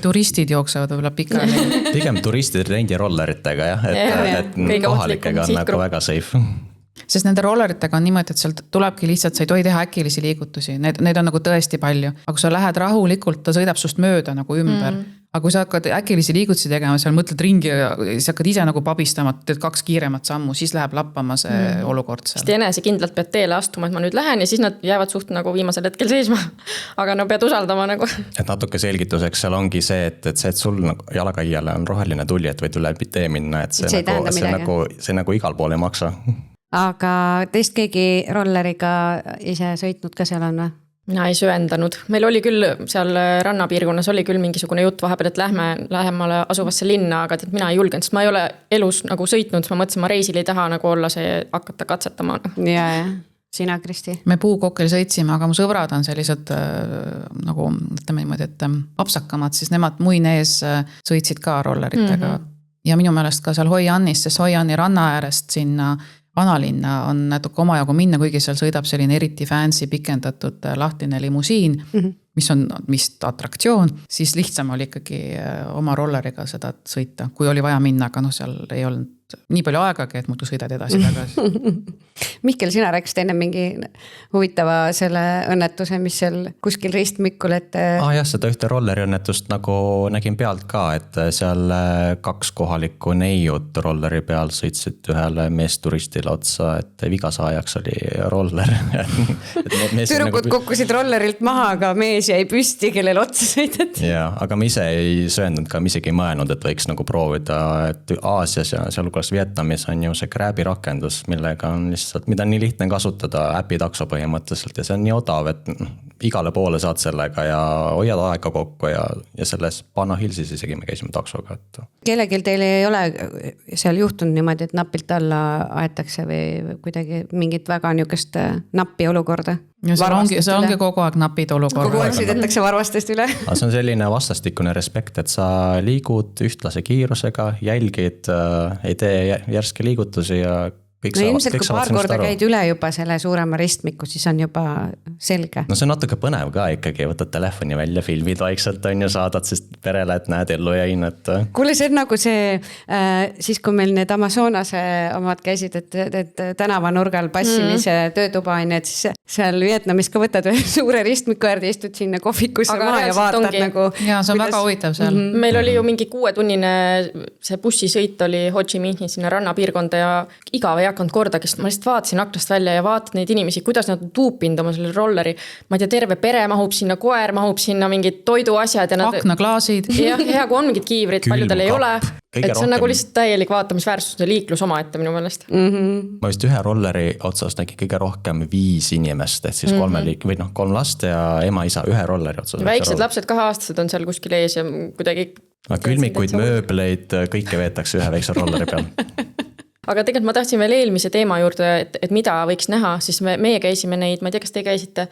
Turistid jooksevad võib-olla pikali. Pigem turistid rendi rolleritega, et kohalikega on nagu väga safe. Sest nende rolleritega on niimoodi, et sealt tulebki lihtsalt, sa ei tohi teha äkilisi liigutusi. Need on nagu tõesti palju. Aga kui sa lähed rahulikult, ta sõidab sust mööda nagu ümber. Aga kui sa hakkad äkilisi liigutusi tegema, seal mõtled ringi ja siis hakkad ise nagu pabistama, teed 2 kiiremat sammu, siis läheb lappama see olukord seal. Sest enese kindlalt pead teele astuma, et ma nüüd lähen ja siis nad jäävad suht nagu viimasel hetkel seisma. Aga no pead usaldama nagu. Et natuke selgituseks seal ongi see, et sul nagu jalakaijale on roheline tuli, et võid üle tee minna, et see nagu igal pool ei maksa. Aga teist keegi rolleriga ise sõitnud ka seal on või? Mina ei söendanud. Meil oli küll seal rannapiirkonnas oli küll mingisugune jutt vahepeal, et lähme lähemale asuvasse linna, aga mina ei julgenud, sest ma ei ole elus nagu sõitnud, ma mõtlesin, ma reisil ei taha nagu olla see hakata katsetama. Ja. Sina, Kristi? Me Puukokkel sõitsime, aga mu sõbrad on sellised nagu, ütleme niimoodi, et apsakamad, siis nemad muine ees sõitsid ka rolleritega. Ja minu meelest ka seal Hoi Annis, sest Hoi Anni ranna äärest sinna vanalinna on natuke omajagu minna, kuigi seal sõidab selline eriti fancy pikendatud lahtine limusiin, mis on vist atraktsioon, siis lihtsam oli ikkagi oma rolleriga seda sõita, kui oli vaja minna, aga seal ei olnud nii palju aegagi, et muidu sõidad edasi tagasi. Mihkel, sina rääkisid enne mingi huvitava selle õnnetuse, mis seal kuskil ristmikul, et... jah, seda ühte rolleri õnnetust nagu nägin pealt ka, et seal 2 kohalikku neiut rolleri peal sõitsid ühele meesturistile otsa, et vigasaajaks oli roller. Tüdrukud kukkusid rollerilt maha, aga mees jäi püsti, kellel otsa sõidet. Ja, aga ma ise ei söönud ka, ma isegi ei mõelnud, et võiks nagu proovida, et Aasias ja seal Vietnamis on ju see Grabi rakendus, millega on lihtsalt, mida on nii lihtne kasutada äpitakso põhimõtteliselt ja see on nii odav, et igale poole saad sellega ja hoiad aega kokku ja selles Panna Hillsis isegi me käisime taksoga. Kellegil teil ei ole seal juhtunud niimoodi, et napilt alla aetakse või kuidagi mingit väga niukest nappi olukorda? Ja see ongi kogu aeg napid olukorda. Kogu aeg sõidetakse varvastest üle. See on selline vastastikune respekt, et sa liigud ühtlase kiirusega, jälgid, ei tee järske liigutusi ja kõik no ilmselt, kui paar korda käid üle juba selle suurema ristmiku, siis on juba selge. No see on natuke põnev ka ikkagi, võtad telefoni välja, filmid vaikselt on ja saadad siis perele, et näed ellu jäin. Kuule, see on nagu see, siis kui meil need Amazonase omad käisid, et tänavanurgal passimise töötuba on, et siis seal Vietnamis ka võtad ühe suure ristmiku äärde, istud sinna kohvikusse maha ja vaatad nagu. Ja see on väga huvitav seal. Meil oli ju mingi 6-tunnine see bussisõit oli Ho Chi Minhi sinna rannapiirkonda ja igave hakanud korda, kes ma lihtsalt vaatasin aknast välja ja vaatad neid inimesi, kuidas nad tuupinud oma selle rolleri. Ma ei tea, terve pere mahub sinna, koer mahub sinna, mingid toiduasjad. Aknaklaasid. Ja kui on mingid kiivrid, paljudel ei ole. Et see on nagu lihtsalt täielik vaatamisväärsus ja liiklus oma ette minu meelest. Ma vist ühe rolleri otsas nägi kõige rohkem 5 inimest, et siis 3 last ja ema, isa ühe rolleri otsas. Väiksed lapsed 2-aastased on seal kuskil ees ja kuidagi... Külmikuid, mööbleid, kõike veetakse ühe väikse rolleri peal. aga tegelikult ma tahtsin veel eelmise teema juurde, et mida võiks näha, siis meie käisime neid, ma ei tea, kas te käisite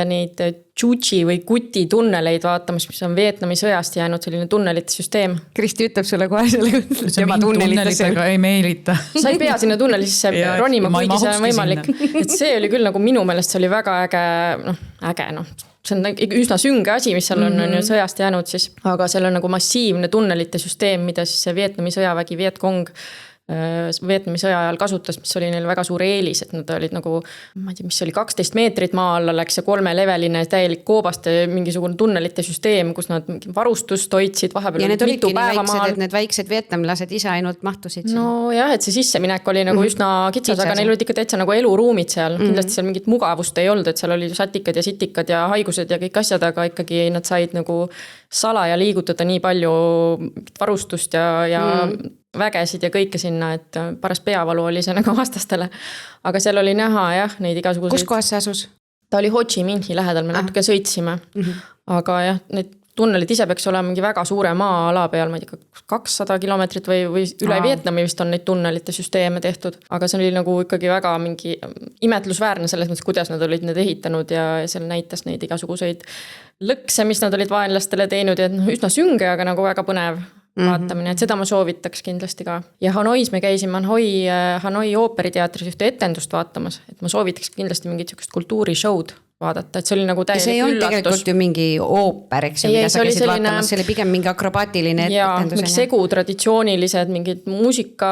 neid Juchi või Kuti tunneleid vaatamas, mis on Vietnami sõjast jäänud selline tunnelite süsteem. Kristi ütleb sulle kohe selle tema tunnelitega ei meelita. Sa ei pea sinna tunnelisse ronima, kuigi see on võimalik. Et see oli küll nagu minu meelest, see oli väga äge, see on üsna sünge asi, mis seal on ju sõjast jäänud siis, aga seal on nagu massiivne tunnelite süsteem, mida siis see Vietnami sõjavägi Vietkong Vietnami sõja ajal kasutas, mis oli neil väga suur eelis, et nad olid nagu, ma ei tea, mis oli 12 meetrit maa alla läks ja 3-leveline täielik koobaste mingisugune tunnelite süsteem, kus nad varustust hoidsid vahepeal. Ja need olidki nii väiksed, et need väiksed vietnamlased ise ainult mahtusid. No jah, et see sisseminek oli nagu üsna kitsas, aga neil olid ikka täitsa nagu eluruumid seal. Kindlasti seal mingit mugavust ei olnud, et seal oli satikad ja sitikad ja haigused ja kõik asjad, aga ikkagi nad said nagu salaja liigutada nii palju varustust ja vägesid ja kõike sinna, et paras peavalu oli see nagu vastastele. Aga seal oli näha jah, neid igasuguseid. Kus kohas see asus? Ta oli Ho Chi Minhi lähedal, me natuke sõitsime. Aga jah, need tunnelid ise peaks olema mingi väga suure maa-ala peal, ma ei tea, 200 kilomeetrit või üle Vietnami vist on neid tunnelite süsteeme tehtud. Aga see oli nagu ikkagi väga mingi imetlusväärne selles mõttes, kuidas nad olid need ehitanud ja seal näitas neid igasuguseid lõkse, mis nad olid vaenlastele teinud ja üsna sünge, aga nagu väga põnev vaatamine, et seda ma soovitaks kindlasti ka. Ja Hanois me käisime Hanoi ooperiteatris ühte etendust vaatamas, et ma soovitaks kindlasti mingit sükust kultuurishowd vaadata, et see oli nagu täielik üllatus. See ei olnud tegelikult ju mingi ooper, eks ju, mida sa käisid vaatamas, see oli pigem mingi akrobaatiline etendus. Mingi segu traditsioonilised, mingid muusika,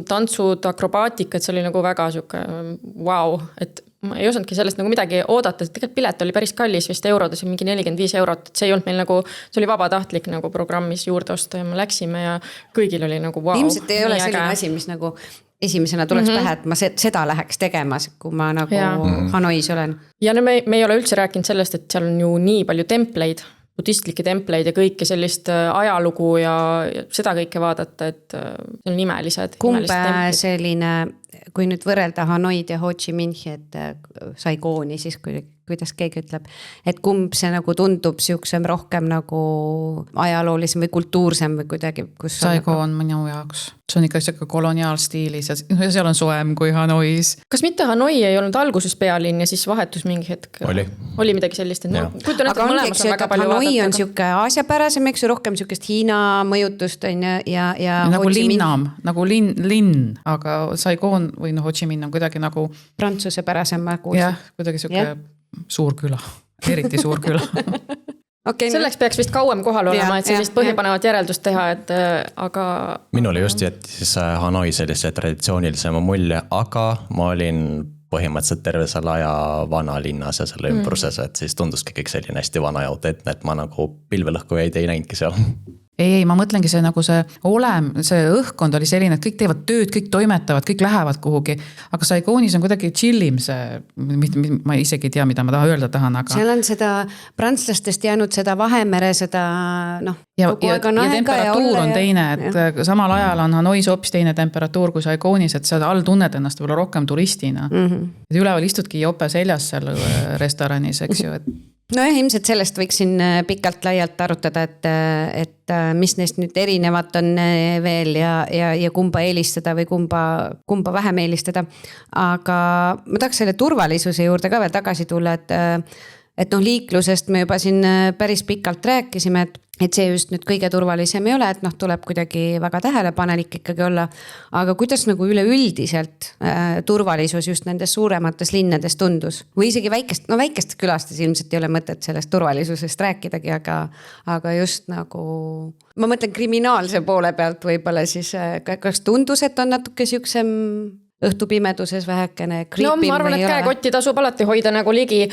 tantsud, akrobaatikad, see oli nagu väga süke wow, et ma ei osanudki sellest nagu midagi oodata, et tegelikult pilet oli päris kallis vist eurodes, mingi 45 eurot, et see ei olnud meil nagu, see oli vabatahtlik nagu programmis juurde osta ja me läksime ja kõigil oli nagu wow. Ilmselt ei ole selline asi, mis nagu esimesena tuleks pähe, et ma seda läheks tegema, kui ma nagu Hanois olen. Ja me ei ole üldse rääkinud sellest, et seal on ju nii palju templeid, budistlikke templeid ja kõike sellist ajalugu ja seda kõike vaadata, et see on imelised. Kumbe selline, kui nüüd võrrelda Hanoid ja Ho Chi Minhi, et Saigooni, siis kuidas keegi ütleb, et kumb see nagu tundub siuksem rohkem nagu ajaloolisem või kultuursem või kuidagi, kus Saigoon minu jaoks. See on ikka siuke koloniaalstiilis ja seal on soem kui Hanois. Kas mitte Hanoi ei olnud alguses pealinn ja siis vahetus mingi hetk? Oli midagi sellist, et kujutan, et mõlemas on väga palju vaadata. Hanoi on siuke aasiapärasem, eks ju, rohkem siukest Hiina mõjutust on ja nagu linnam, nagu linn, aga Saigoon või Ho Chi Minh on kuidagi nagu prantsuse pärasem. Jah, kuidagi siuke suur küla, eriti suur küla. Selleks peaks vist kauem kohal olema, et sellist põhjapanevat järeldust teha, et aga... Minule just jättis Hanoi sellise traditsioonilisema mulje, aga ma olin põhimõtteliselt terve selle aja vanalinnas ja selle ümbruses, et siis tunduski kõik selline hästi vana ja autentne, et ma nagu pilvelõhku ei näinudki seal. Ei, ma mõtlengi see nagu see õhkkond oli selline, et kõik teevad tööd, kõik toimetavad, kõik lähevad kuhugi. Aga Saigoonis on kuidagi chillim see, ma isegi ei tea, mida ma öelda tahan, aga... Seal on seda prantslastest jäänud seda Vahemere, seda ja temperatuur on teine, et samal ajal on Hanois hoopis teine temperatuur kui Saigoonis, et sa all tunned ennast võib-olla rohkem turistina. Et üleval istudki jope seljas seal restoranis, eks ju, et Nojah, ilmselt sellest võiksin pikalt laialt arutada, et mis neist nüüd erinevat on veel ja kumba eelistada või kumba vähem eelistada. Aga ma tahaks selle turvalisuse juurde ka veel tagasi tulla, et liiklusest me juba siin päris pikalt rääkisime, et see just nüüd kõige turvalisem ei ole, et tuleb kuidagi väga tähelepanelik ikkagi olla. Aga kuidas nagu üleüldiselt turvalisus just nendes suuremates linnades tundus? Või isegi väikestes külastes ilmselt ei ole mõtet sellest turvalisusest rääkidagi, aga just nagu... Ma mõtlen kriminaalse poole pealt võib-olla siis, kas tundus, et on natuke siuksem... õhtupimeduses vähekene kriipim. Ma arvan, et käekotti tasub alati hoida nagu ligi,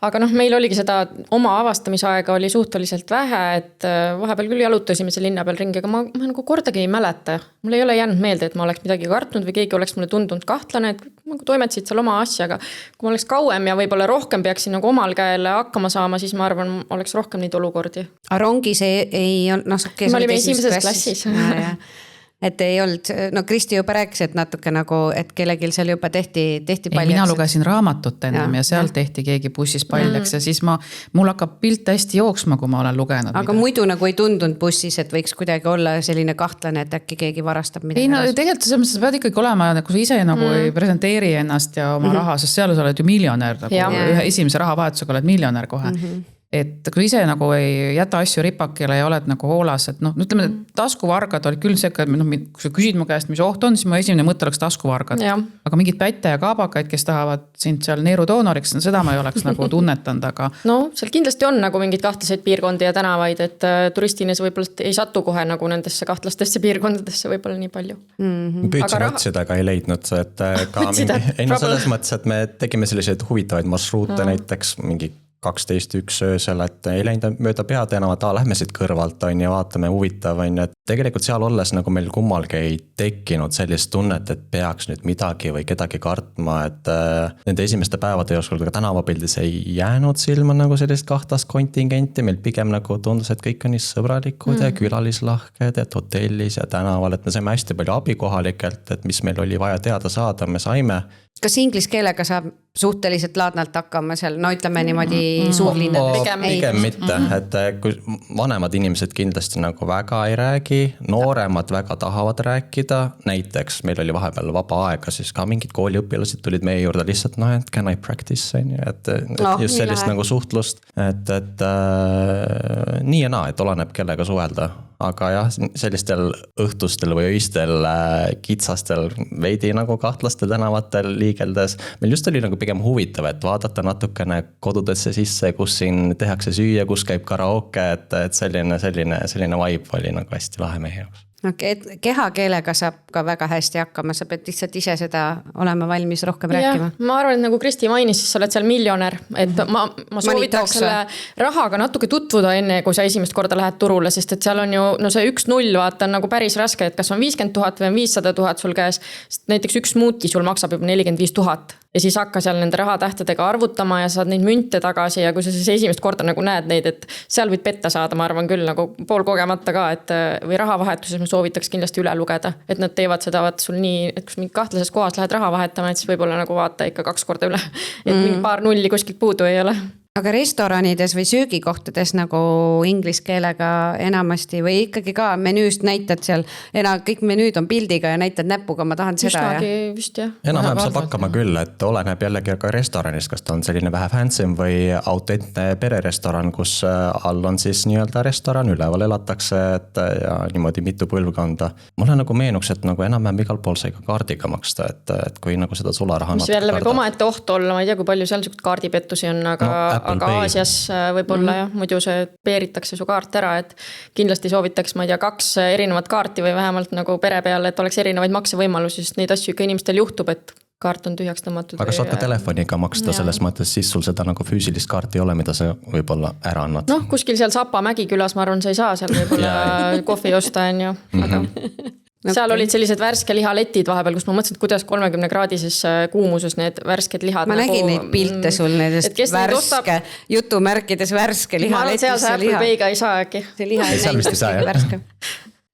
aga meil oligi seda oma avastamisaega oli suhteliselt vähe, et vahepeal küll jalutasime see linna peal ringi, aga ma nagu kordagi ei mäleta. Mul ei ole jäänud meelde, et ma oleks midagi kartnud või keegi oleks mulle tundunud kahtlane, et ma toimetasid seal oma asjaga. Kui ma oleks kauem ja võib-olla rohkem peaksin nagu omal käel hakkama saama, siis ma arvan, oleks rohkem neid olukordi. A rongis ei olnud... Me olime esimeses klassis. et ei olnud, no Kristi juba rääkis, et natuke nagu, et kellelgi seal juba tehti paljaks. Mina lugesin raamatut ennem ja seal tehti keegi bussis paljaks ja siis mul hakkab pilt hästi jooksma, kui ma olen lugenud. Aga muidu nagu ei tundunud bussis, et võiks kuidagi olla selline kahtlane, et äkki keegi varastab midagi. Ei, no tegelikult selles mõttes sa pead ikkagi olema, kui sa ise nagu ei presenteeri ennast ja oma raha, sest seal sa oled ju miljonär, nagu ühe esimese rahavahetusega oled miljonär kohe. Et kui ise nagu ei jäta asju ripakile ja oled nagu hoolas, et noh, ütleme, taskuvargad olid küll see, kui sa küsid mu käest, mis oht on, siis mu esimene mõte oleks taskuvargad. Aga mingid pätte ja kaabakaid, kes tahavad sind seal neerudoonoriks, seda ma ei oleks nagu tunnetanud, aga... No, seal kindlasti on nagu mingid kahtlaseid piirkondi ja tänavaid, et turistina see võib-olla ei satu kohe nagu nendesse kahtlastesse piirkondadesse võib-olla nii palju. Püüdsime otsida, aga ei leidnud, et ka selles mõttes, et me tegime selliseid huvitavaid marsruute näiteks mingi 12:01 öösel, et ei läinud mööda peatänavat, lähme siit kõrvalt on ja vaatame huvitav on, et tegelikult seal olles nagu meil kummalgi ei tekkinud sellist tunnet, et peaks nüüd midagi või kedagi kartma, et nende esimeste päevade jooksul ka tänavapildis ei jäänud silma nagu sellist kahtlast kontingenti, meil pigem nagu tundus, et kõik on nii sõbralikud ja külalislahked, et hotellis ja tänaval, et me saime hästi palju abi kohalikelt, et mis meil oli vaja teada saada, me saime. Kas inglise keelega saab suhteliselt laadnalt hakkama seal, no ütleme niimoodi suurlinnades? Pigem mitte, et kui vanemad inimesed kindlasti nagu väga ei räägi, nooremad väga tahavad rääkida, näiteks meil oli vahepeal vaba aega, siis ka mingid kooliõpilased tulid meie juurde lihtsalt, et can I practice, et just sellist nagu suhtlust, et nii ja naa, et oleneb kellega suhelda. Aga jah, sellistel õhtustel või öistel kitsastel veidi nagu kahtlastel tänavatel liigeldes. Meil just oli nagu pigem huvitav, et vaadata natukene kodudesse sisse, kus siin tehakse süüa, kus käib karaoke, et selline vibe oli nagu hästi lahe meie jaoks. Okay, et kehakeelega saab ka väga hästi hakkama, sa pead lihtsalt ise seda olema valmis rohkem rääkima. Ma arvan, et nagu Kristi mainis, siis sa oled seal miljonär, et ma soovitaks selle rahaga natuke tutvuda enne, kui sa esimest korda lähed turule, sest et seal on ju, no see 1-0 vaata on nagu päris raske, et kas on 50 000 või on 500 000 sul käes, sest näiteks üks smuuti sul maksab juba 45 000 ja siis hakka seal nende rahatähtedega arvutama ja saad neid münte tagasi ja kui sa siis esimest korda nagu näed neid, et seal võid petta saada, ma arvan küll nagu pool kogemata ka, et või rahavahetuses ma soovitaks kindlasti üle lugeda, et nad teevad seda vaata sul nii, et kus mingi kahtlases kohas lähed raha vahetama, et siis võib-olla nagu vaata ikka 2 korda üle, et mingi paar nulli kuskilt puudu ei ole. Aga restoranides või söögikohtades nagu inglise keelega enamasti või ikkagi ka menüüst näitad seal, kõik menüüd on pildiga ja näitad näpuga, ma tahan seda. Vist jah. Enam-vähem saab hakkama küll, et oleneb jällegi ka restoranis, kas ta on selline vähe fancy või autentne pererestoran, kus all on siis nii-öelda restoran, üleval elatakse ja niimoodi mitu põlvkonda. Mulle nagu meenuks, et nagu enam-vähem igal pool sai ka kaardiga maksta, et kui nagu seda sularaha mis jälle võib oma ette oht olla, ma ei tea, kui palju seal kaardipettusi on, aga Aasias võib-olla jah, muidu see peeritakse su kaart ära, et kindlasti soovitaks, ma ei tea, 2 erinevat kaarti või vähemalt nagu pere peale, et oleks erinevaid maksevõimalusi, sest neid asju ikka inimestel juhtub, et kaart on tühjaks tõmmatud. Aga saad ka telefoniga maksta selles mõttes, siis sul seda nagu füüsilist kaarti ei ole, mida sa võib-olla ära annad. Noh, kuskil seal Sapa Mägikülas, ma arvan, sa ei saa seal võib-olla kohvi osta, on ju, aga... Seal olid sellised värske lihaletid vahepeal, kus ma mõtlesin, et kuidas 30-kraadises kuumuses need värsked lihad. Ma nägin neid pilte sul nendest värske, jutumärkides värske lihaletid. Ma arvan, seal see Apple Pay'ga ei saa äkki. See liha ei näinud värske.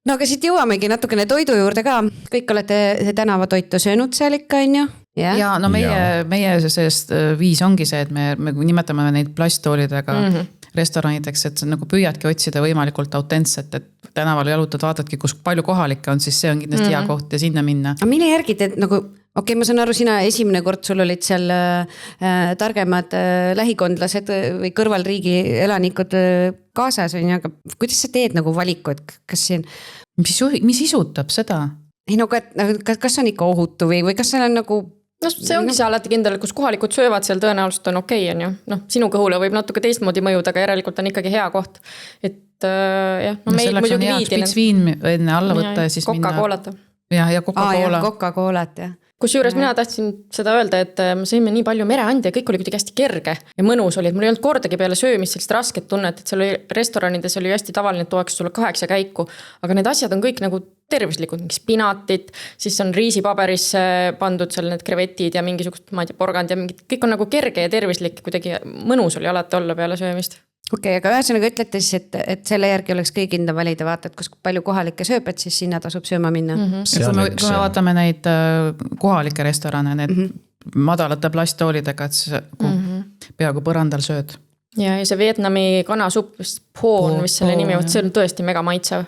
No aga siit jõuamegi natukene toidu juurde ka. Kõik olete tänavatoitu söönud seal ikka, on ju? Ja no meie sellest viis ongi see, et me nimetame neid plasttoolidega restoranideks, et sa nagu püüadki otsida võimalikult autentset, et tänaval jalutad, vaatadki, kus palju kohalikke on, siis see on kindlasti hea koht ja sinna minna. Aga mille järgi te nagu, okei, ma saan aru, sina esimene kord sul olid seal targemad lähikondlased või kõrvalriigi elanikud kaasas, aga kuidas sa teed nagu valiku, et kas siin... Mis isutab seda? Ei no, kas on ikka ohutu või kas seal on nagu... No see ongi see alati kindel, et kus kohalikud söövad, seal tõenäoliselt on okei, on ju. No, sinu kõhule võib natuke teistmoodi mõjuda, aga järelikult on ikkagi hea koht. Et jah, no meil muidugi viidi. Spitsviin enne alla võtta ja siis minna... Coca-Colata. Ja Coca-Cola. Coca-Colat, jah. Kusjuures mina tahtsin seda öelda, et me sõime nii palju mereandi ja kõik oli kuidagi hästi kerge ja mõnus oli, et mul ei olnud kordagi peale söömist sellist rasket tunnet, et seal oli restoranides oli hästi tavaline, et toeks sulle 8 käiku, aga need asjad on kõik nagu tervislikud, mingi spinatit, siis on riisipaberisse pandud seal need krevetid ja mingisugust, ma ei tea, porgand ja mingid, kõik on nagu kerge ja tervislik, kuidagi mõnus oli alati olla peale söömist. Okei, aga ühesõnaga ütlete siis, et selle järgi oleks kõige kindlam valida, vaata, et kus palju kohalikke sööb, et siis sinna tasub sööma minna. Kui me vaatame neid kohalikke restorane, need madalate plasttoolidega, et see peaaegu põrandal sööd. Ja see Vietnami kanasupp, Phoon, mis selle nimi, see on tõesti mega maitsev.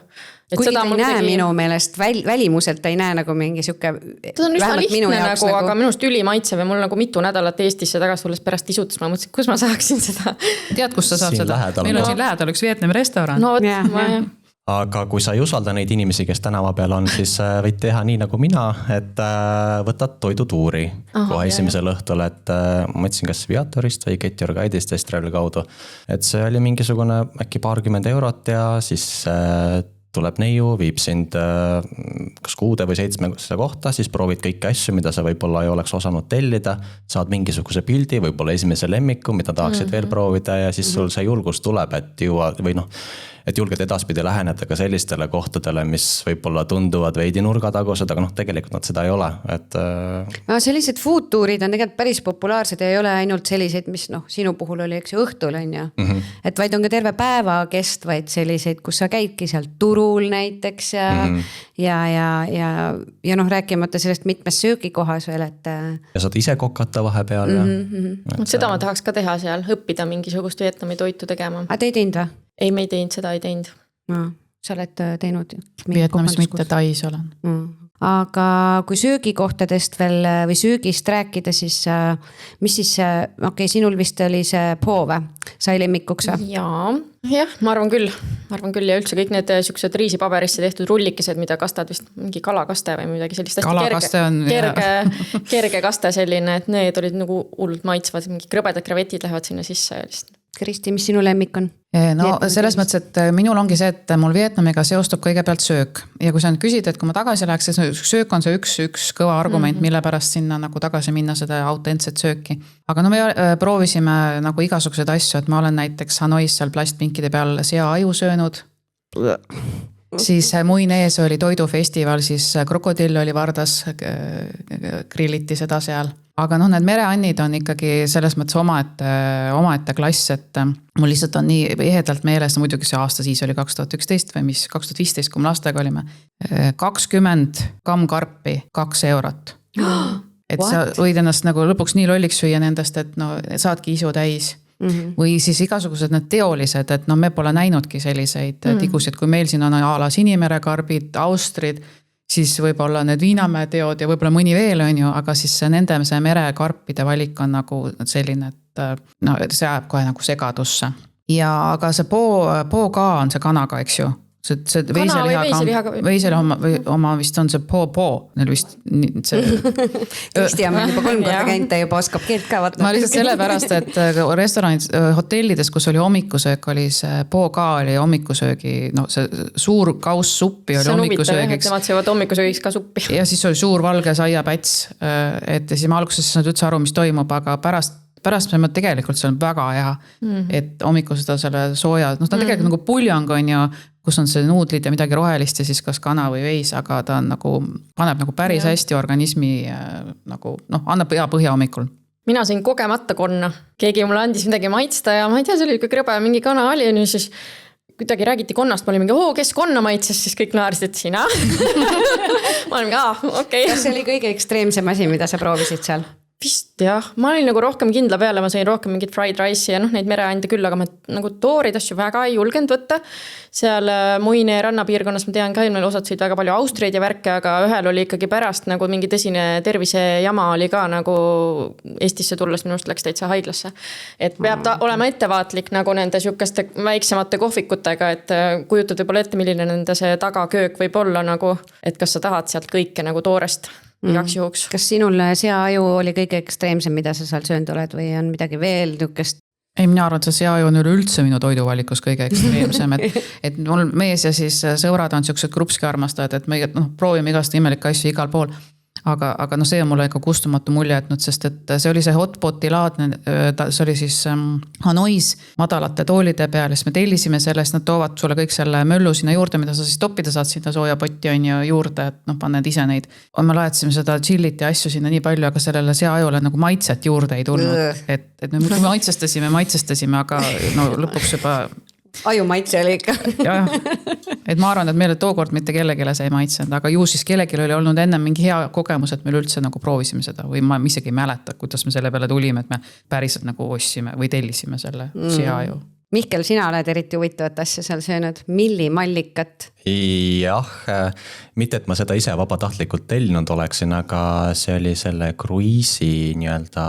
Kuigi ta ei näe minu meelest, välimuselt ta ei näe nagu mingi siuke. Ta on üsna lihtne nagu, aga minust ülimaitsev ja mul nagu mitu nädalat Eestisse tagasi tulles pärast isutus, ma mõtlesin, kus ma saaksin seda. Tead, kus sa saad siin seda? Lähedal, meil on siin lähedal üks Vietnami restoran. No, aga kui sa ei usalda neid inimesi, kes tänava peal on, siis võid teha nii nagu mina, et võtad toidutuuri kohe esimesel õhtul, et ma mõtlesin kas Viatorist või Get Your Guide'ist Estreli kaudu. Et see oli mingisugune äkki paarkümmend eurot ja siis tuleb neiu, viib sind kas 6 või 7 kohta, siis proovid kõiki asju, mida sa võib-olla ei oleks osanud tellida, saad mingisuguse pildi, võib-olla esimese lemmiku, mida tahaksid veel proovida ja siis sul see julgus tuleb, et juua või noh, et julged edaspidi läheneda ka sellistele kohtadele, mis võib-olla tunduvad veidi nurgatagused, aga noh, tegelikult nad seda ei ole. Et no, sellised food tourid on tegelikult päris populaarsed ja ei ole ainult selliseid, mis noh, sinu puhul oli, eks ju, õhtul on ju. Et vaid on ka terve päeva kestvaid selliseid, kus sa käidki seal turul näiteks ja noh, rääkimata sellest mitmes söögikohas veel, et ja saad ise kokata vahepeal ja seda ma tahaks ka teha seal, õppida mingisugust Vietnami toitu tegema. Aga te ei teinud või? Ei, me ei teinud, seda ei teinud. No, sa oled teinud Vietnamis mitte Tais olen. Aga kui söögikohtadest veel või söögist rääkida, siis mis siis, okei, sinul vist oli see Pho või? Sai lemmikuks või? Jah, ma arvan küll ja üldse kõik need siuksed riisipaberisse tehtud rullikesed, mida kastad vist mingi kalakaste või midagi sellist. Kalakaste on kerge kaste selline, et need olid nagu hullult maitsvad, mingi krõbedad krevetid lähevad sinna sisse ja lihtsalt. Kristi, mis sinu lemmik on? No selles mõttes, et minul ongi see, et mul Vietnamiga seostub kõigepealt söök. Ja kui sa nüüd küsid, et kui ma tagasi läheks, siis söök on see üks kõva argument, mille pärast sinna nagu tagasi minna seda autentset sööki. Aga no me proovisime nagu igasuguseid asju, et ma olen näiteks Hanois seal plastpinkide peal sea-aju söönud. Siis muinees oli toidufestival, siis krokodill oli Vardas, grilliti seda seal. Aga noh, need mereannid on ikkagi selles mõttes omaette klass, et mul lihtsalt on nii ehedalt meeles, muidugi see aasta siis oli 2011 või mis 2015, kui me lastega olime, 20 kammkarpi 2 eurot. Et sa võid ennast nagu lõpuks nii lolliks süüa nendest, et no saadki isu täis. Või siis igasugused need teolised, et no me pole näinudki selliseid tigusid, kui meil siin on ala Sinimerekarbid, Austrid, siis võib-olla need Viinamäe teod ja võib-olla mõni veel on ju, aga siis nende see merekarpide valik on nagu selline, et no, see jääb kohe nagu segadusse. Ja aga see Pho ka on see kanaga, eks ju. See veiseliha oma vist on see Pho. Neil vist Kristi on meil juba 3 korda käinud, ta juba oskab keelt ka vaata. Ma lihtsalt sellepärast, et restoranid, hotellides, kus oli hommikusöök, oli see Pho ka oli hommikusöögi, no see suur kaus suppi oli hommikusöögiks. Nemad söövad hommikusöögiks ka suppi. Ja siis oli suur valge saiapäts, et siis ma alguses saanud üldse aru, mis toimub, aga pärast me tegelikult see on väga hea, et hommiku seda selle sooja, no ta on tegelikult nagu puljong on ju, kus on see nuudlid ja midagi rohelist ja siis kas kana või veis, aga ta on nagu, paneb nagu päris hästi organismi nagu, noh, annab hea põhja hommikul. Mina sain kogemata konna, keegi mulle andis midagi maitsta ja ma ei tea, see oli krõbe, mingi kana oli ja siis kuidagi räägiti konnast, ma olin mingi, kes konna maitses, siis kõik naarsid, et sina. Ma olin mingi, okei. Kas see oli kõige ekstreemsem asi, mida sa proovisid seal? Vist jah, ma olin nagu rohkem kindla peale, ma sain rohkem mingit fried rice'i ja noh, neid mereande küll, aga ma nagu toorid asju väga ei julgenud võtta. Seal Muine rannapiirkonnas ma tean ka, meil osad sõid väga palju Austreid ja värke, aga ühel oli ikkagi pärast nagu mingi tõsine tervisejama oli ka nagu Eestisse tulles minust läks täitsa haiglasse. Et peab olema ettevaatlik nagu nende sihukeste väiksemate kohvikutega, et kujutad võib-olla ette, milline nende see tagaköök võib olla nagu, et kas sa tahad sealt kõike nagu toorest. Igaks juhuks. Kas sinul sea-aju oli kõige ekstreemsem, mida sa seal söönud oled või on midagi veel niukest? Ei, mina arvan, et see sea-aju on üleüldse minu toiduvalikus kõige ekstreemsem, et mul mees ja siis sõbrad on siuksed krupski armastajad, et me proovime igast imelikke asju igal pool. aga see on mulle ikka kustumatu mulje jätnud, sest et see oli see hotpoti laadne, see oli siis Hanois madalate toolide peal, siis me tellisime sellest, nad toovad sulle kõik selle möllu sinna juurde, mida sa siis toppida saad sinna soojapotti on ju juurde, et paned ise neid. Me laetasime seda chillit ja asju sinna nii palju, aga sellele seaajule nagu maitset juurde ei tulnud, et me maitsestasime, aga no lõpuks juba ajumaitse oli ikka. jah, et ma arvan, et meile tookord mitte kellegile see ei maitsenud, aga ju siis kellelgi oli olnud ennem mingi hea kogemus, et meil üldse nagu proovisime seda või ma isegi ei mäleta, kuidas me selle peale tulime, et me päriselt nagu ostsime või tellisime selle seaaju. Mihkel, sina oled eriti huvitavat asja seal söönud, millimallikat. Jah, mitte et ma seda ise vabatahtlikult tellinud oleksin, aga see oli selle kruiisi nii-öelda,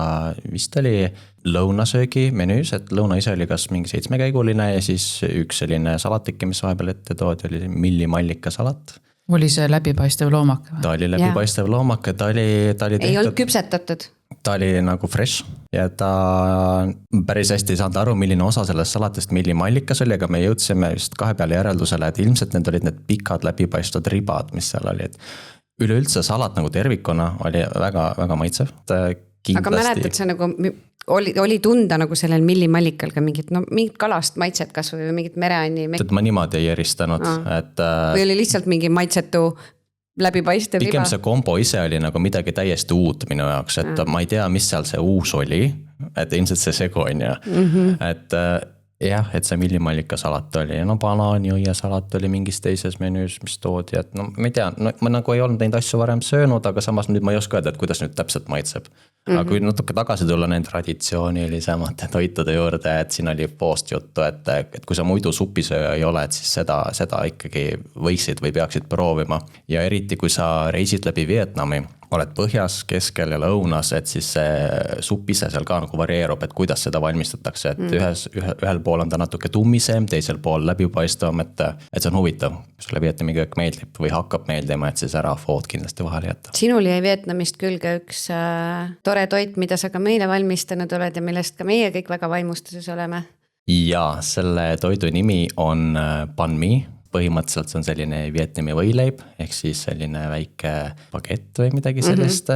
vist oli lõunasöögi menüüs, et lõuna ise oli kas mingi 7-käiguline ja siis üks selline salatike, mis vahepeal ette toodi, oli millimallika salat. Oli see läbipaistev loomake? Ta oli läbipaistev loomake, ta oli tehtud... Ei olnud küpsetatud? Ta oli nagu fresh ja ta päris hästi ei saanud aru, milline osa sellest salatist millimallikas oli, aga me jõudsime just kahe peale järeldusele, et ilmselt need olid need pikad läbipaistvad ribad, mis seal olid. Üleüldse salat nagu tervikuna oli väga, väga maitsev. Aga mäletad sa nagu... Oli tunda nagu sellel millimallikal ka mingit kalast maitset kas või mingit mereanni? Ma niimoodi ei eristanud. Või oli lihtsalt mingi maitsetu läbipaistev riba? Pikem see kombo ise oli nagu midagi täiesti uut minu jaoks, et ma ei tea, mis seal see uus oli, et ilmselt see segu on ja. Et jah, et see millimallika salat oli ja banaaniõie salat oli mingis teises menüüs, mis toodi, et ma ei tea, ma nagu ei olnud neid asju varem söönud, aga samas nüüd ma ei oska öelda, et kuidas nüüd täpselt maitseb. Aga kui natuke tagasi tulla need traditsioonilisemate toitude juurde, et siin oli poost juttu, et kui sa muidu supisööja ei ole, et siis seda ikkagi võiksid või peaksid proovima. Ja eriti kui sa reisid läbi Vietnami, oled põhjas, keskel ja lõunas, et siis see supp ise seal ka nagu varieerub, et kuidas seda valmistatakse, et ühel pool on ta natuke tummisem, teisel pool läbipaistavam, et see on huvitav, kui sulle Vietnami köök meeldib või hakkab meeldima, et siis ära food kindlasti vahele jätta. Sinul jäi Vietnamist külge üks tore toit, mida sa ka meile valmistanud oled ja millest ka meie kõik väga vaimustuses oleme. Ja selle toidu nimi on banh mi. Põhimõtteliselt see on selline Vietnami võileib, ehk siis selline väike bagett või midagi sellist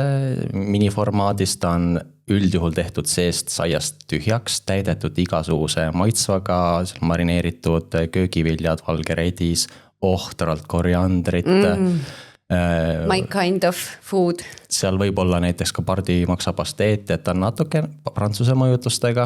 miniformaadist. On üldjuhul tehtud seest saiast tühjaks, täidetud igasuguse maitsvaga, marineeritud köögiviljad, valgeredis, ohtralt koriandrit. My kind of food. Seal võib olla näiteks ka pardimaksapasteet, et on natuke prantsuse mõjutustega,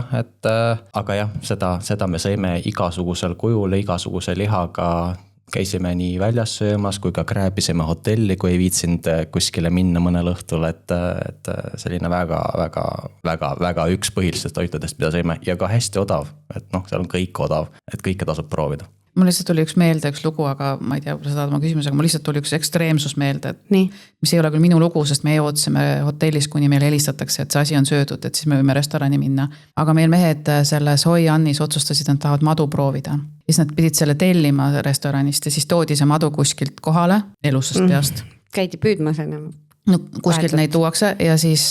aga jah, seda me sõime igasugusel kujul, igasuguse lihaga, käisime nii väljas söömas, kui ka krääbisime hotelli, kui ei viitsinud kuskile minna mõnel õhtul, et selline väga üks põhilistest toitudest, mida sõime ja ka hästi odav, et seal on kõik odav, et kõike tasub proovida. Mul lihtsalt tuli üks meelde üks lugu, aga ma ei tea, seda oma küsimusega, mul lihtsalt tuli üks ekstreemsus meelde, mis ei ole küll minu lugu, sest me ootasime hotellis, kuni meil helistatakse, et see asi on söödud, et siis me võime restorani minna. Aga meil mehed selles Hoi Annis otsustasid, et tahavad madu proovida. Siis nad pidid selle tellima restoranist ja siis toodi see madu kuskilt kohale elusest peast. Käidi püüdmas enne. No kuskilt neid tuuakse ja siis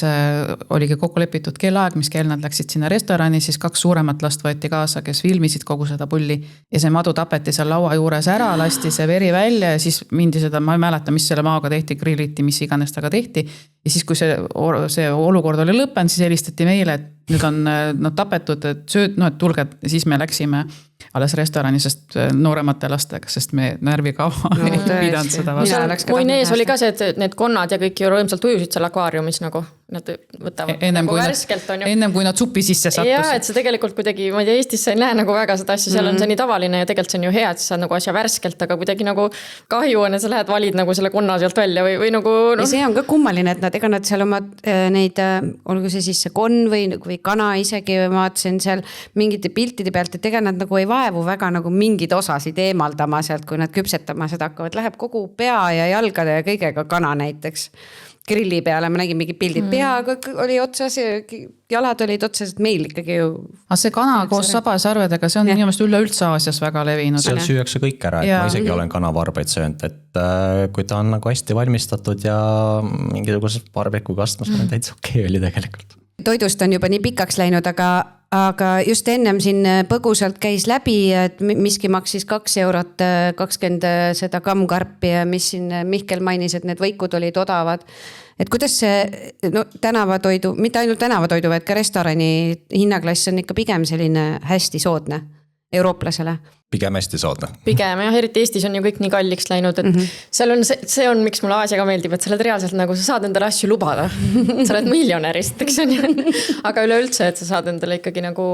oligi kokku lepitud kellaaeg, mis kell nad läksid sinna restorani, siis 2 suuremat last võeti kaasa, kes filmisid kogu seda pulli ja see madu tapeti seal laua juures ära, lasti see veri välja ja siis mindi seda, ma ei mäleta, mis selle maaga tehti, grilliti, mis iganes taga tehti ja siis, kui see olukord oli lõppenud, siis helistati meile, et nüüd on nad tapetud, et sööd, et tulge, siis me läksime alles restorani, sest nooremate lastega, sest me närvikava ei pidanud seda vastu. Muin ees oli ka see, et need konnad ja kõik ju rõõmsalt ujusid seal akvaariumis nagu. Nad võtavad ennem, nagu värskelt on ju. Ennem kui nad supi sisse sattus. Jaa, et see tegelikult kuidagi, ma ei tea, Eestis sa ei näe nagu väga seda asja, seal on see nii tavaline ja tegelikult see on ju hea, et sa saad nagu asja värskelt, aga kuidagi nagu kahju on, et sa lähed valid nagu selle konna sealt välja või nagu Ja see on ka kummaline, et ega nad seal oma neid, olgu see siis see konn või kana isegi vaatasin seal mingite piltide pealt, et ega nad nagu ei vaevu väga nagu mingid osasid eemaldama sealt, kui nad küpsetama seda hakkavad, läheb kogu pea ja jalgade ja kõigega kana näiteks. Grilli peale, ma nägin mingi pildid, peaga oli otsas, jalad olid otsas, et meil ikkagi ju... Aga see kana koos sabasarvedega, see on inimest üleüldse Aasias väga levinud. Seal süüakse kõik ära, et ma isegi olen kanavarbeid söönud, et kui ta on nagu hästi valmistatud ja mingisugused barbeku kastmas, täitsa okei oli tegelikult. Toidust on juba nii pikaks läinud, aga aga just ennem siin põgusalt käis läbi, et miski maksis 2 eurot 20 seda kammkarpi ja mis siin Mihkel mainis, et need võikud olid odavad. Et kuidas see tänavatoidu, mitte ainult tänavatoidu, vaid ka restorani hinnaklass on ikka pigem selline hästi soodne eurooplasele? Pigem hästi soodne. Pigem jah, eriti Eestis on ju kõik nii kalliks läinud, et seal on see on, miks mulle Aasia ka meeldib, et sa oled reaalselt nagu, sa saad endale asju lubada. Sa oled miljonärist, eks on ju. Aga üleüldse, et sa saad endale ikkagi nagu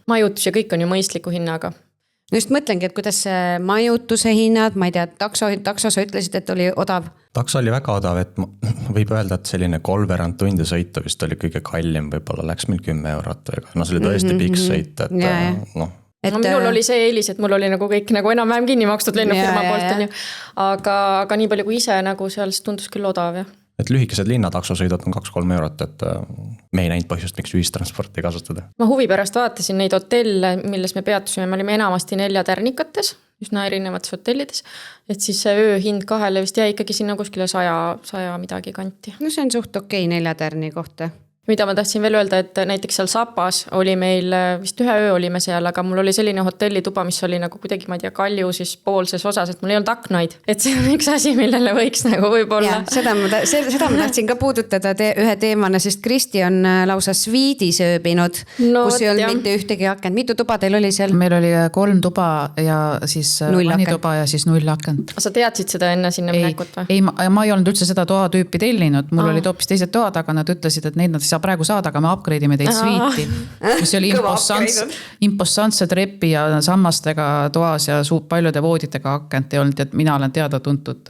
majutus ja kõik on ju mõistliku hinnaga. Just mõtlengi, et kuidas see majutuse hinnad, ma ei tea, takso sa ütlesid, et oli odav. Takso oli väga odav, et võib öelda, et selline 3 tundi sõitu vist oli kõige kallim, võib-olla läks meil 10 eurot. No see oli tõesti pikk sõit, et noh. Minul oli see eelis, et mul oli nagu kõik nagu enam-vähem kinni makstud lennufirma poolt on ju. Aga nii palju kui ise nagu seal tundus küll odav, jah. Et lühikesed linnataksosõidud on 2-3 eurot, et me ei näinud põhjust, miks ühistransporti kasutada. Ma huvi pärast vaatasin neid hotelle, milles me peatusime, me olime enamasti 4 tärnikates, üsna erinevates hotellides. Et siis see ööhind 2 vist jäi ikkagi sinna kuskile 100 midagi kanti. No see on suht okei 4 tärni kohta. Mida ma tahtsin veel öelda, et näiteks seal Sapas oli meil, vist 1 öö olime seal, aga mul oli selline hotellituba, mis oli nagu kuidagi, ma ei tea, Kalju siis poolses osas, et mul ei olnud aknaid. Et see on üks asi, millele võiks nagu võib-olla. Seda ma tahtsin ka puudutada ühe teemana, sest Kristi on lausa sviidis ööbinud, kus ei olnud mitte ühtegi akent. Mitu tuba teil oli seal? Meil oli 3 tuba ja siis vanituba ja siis 0 akent. Sa teadsid seda enne sinna minekut või? Ei, ma ei olnud üldse seda toatüüpi tellinud, mul olid hoopis teised toad, aga nad ütlesid, et neid nad praegu saada, aga me upgrade ime teid sviiti, mis oli impossantse trepi ja sammastega toas ja paljude vooditega akent ei olnud, et mina olen teada tuntud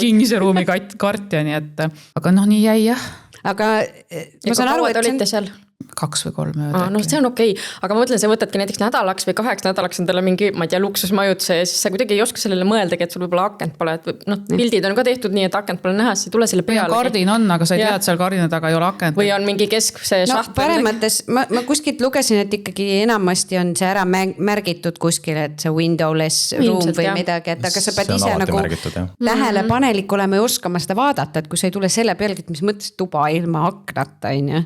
kingise ruumi kartja, nii et, aga noh, nii jäi jah. Aga ma saan aru, et olite seal? 2 või 3 ööd. No see on okei, aga ma mõtlen, see võtadki näiteks nädalaks või 2 nädalaks endale mingi, ma ei tea, luksusmajutuse ja siis sa kuidagi ei oska sellele mõeldagi, et sul võib-olla akent pole, et pildid on ka tehtud nii, et akent pole näha, siis ei tule selle peale. Kardin on, aga sa ei tea, et seal kardina taga ei ole akent. Või on mingi see šaht. Paremates, ma kuskilt lugesin, et ikkagi enamasti on see ära märgitud kuskil, et see windowless room või midagi, et aga sa pead ise nagu tähelepanelik olema ja oskama seda vaadata, et kui sa ei tule selle pealegi, et mis mõttes tuba ilma aknata, on ju.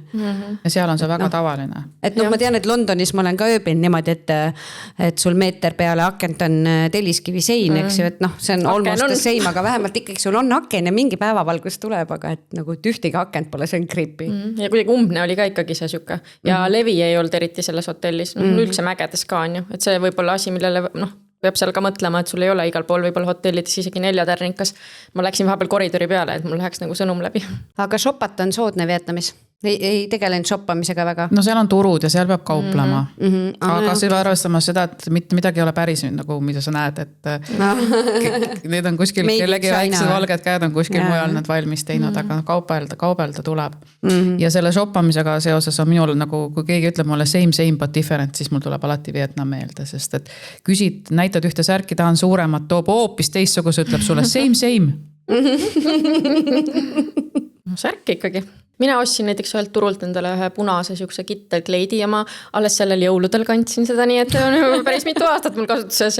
Ja seal on see väga tavaline. Et ma tean, et Londonis ma olen ka ööbinud niimoodi, et sul meeter peale akent on telliskivi sein, eks ju, et see on almost the same, aga vähemalt ikkagi sul on aken ja mingi päevavalgus tuleb, aga et nagu ühtegi akent pole, see on creepy. Ja kuidagi umbne oli ka ikkagi see süke. Ja levi ei olnud eriti selles hotellis, üldse mägedes ka on ju, et see võib olla asi, millele peab seal ka mõtlema, et sul ei ole igal pool võib-olla hotellides isegi 4 tärnikas. Ma läksin vahepeal koridori peale, et mul läheks nagu sõnum läbi. Aga shopata on soodne Vietnamis? Ei tegelenud shoppamisega väga? No seal on turud ja seal peab kauplema. Aga see peab arvestama seda, et mitte midagi ei ole päris nagu, mida sa näed, et need on kuskil, kellegi väiksed valged käed on kuskil mujal need valmis teinud, aga kaubelda tuleb. Ja selle shoppamisega seoses on minul nagu, kui keegi ütleb mulle same but different, siis mul tuleb alati Vietnam meelde, sest et küsid, näitad ühte särki, tahan suuremat, toob hoopis teistsuguse, ütleb sulle same. Särk ikkagi. Mina ostsin näiteks ühelt turult endale ühe punase siukse kittelkleidi ja ma alles sellel jõuludel kandsin seda, nii et on päris mitu aastat mul kasutuses.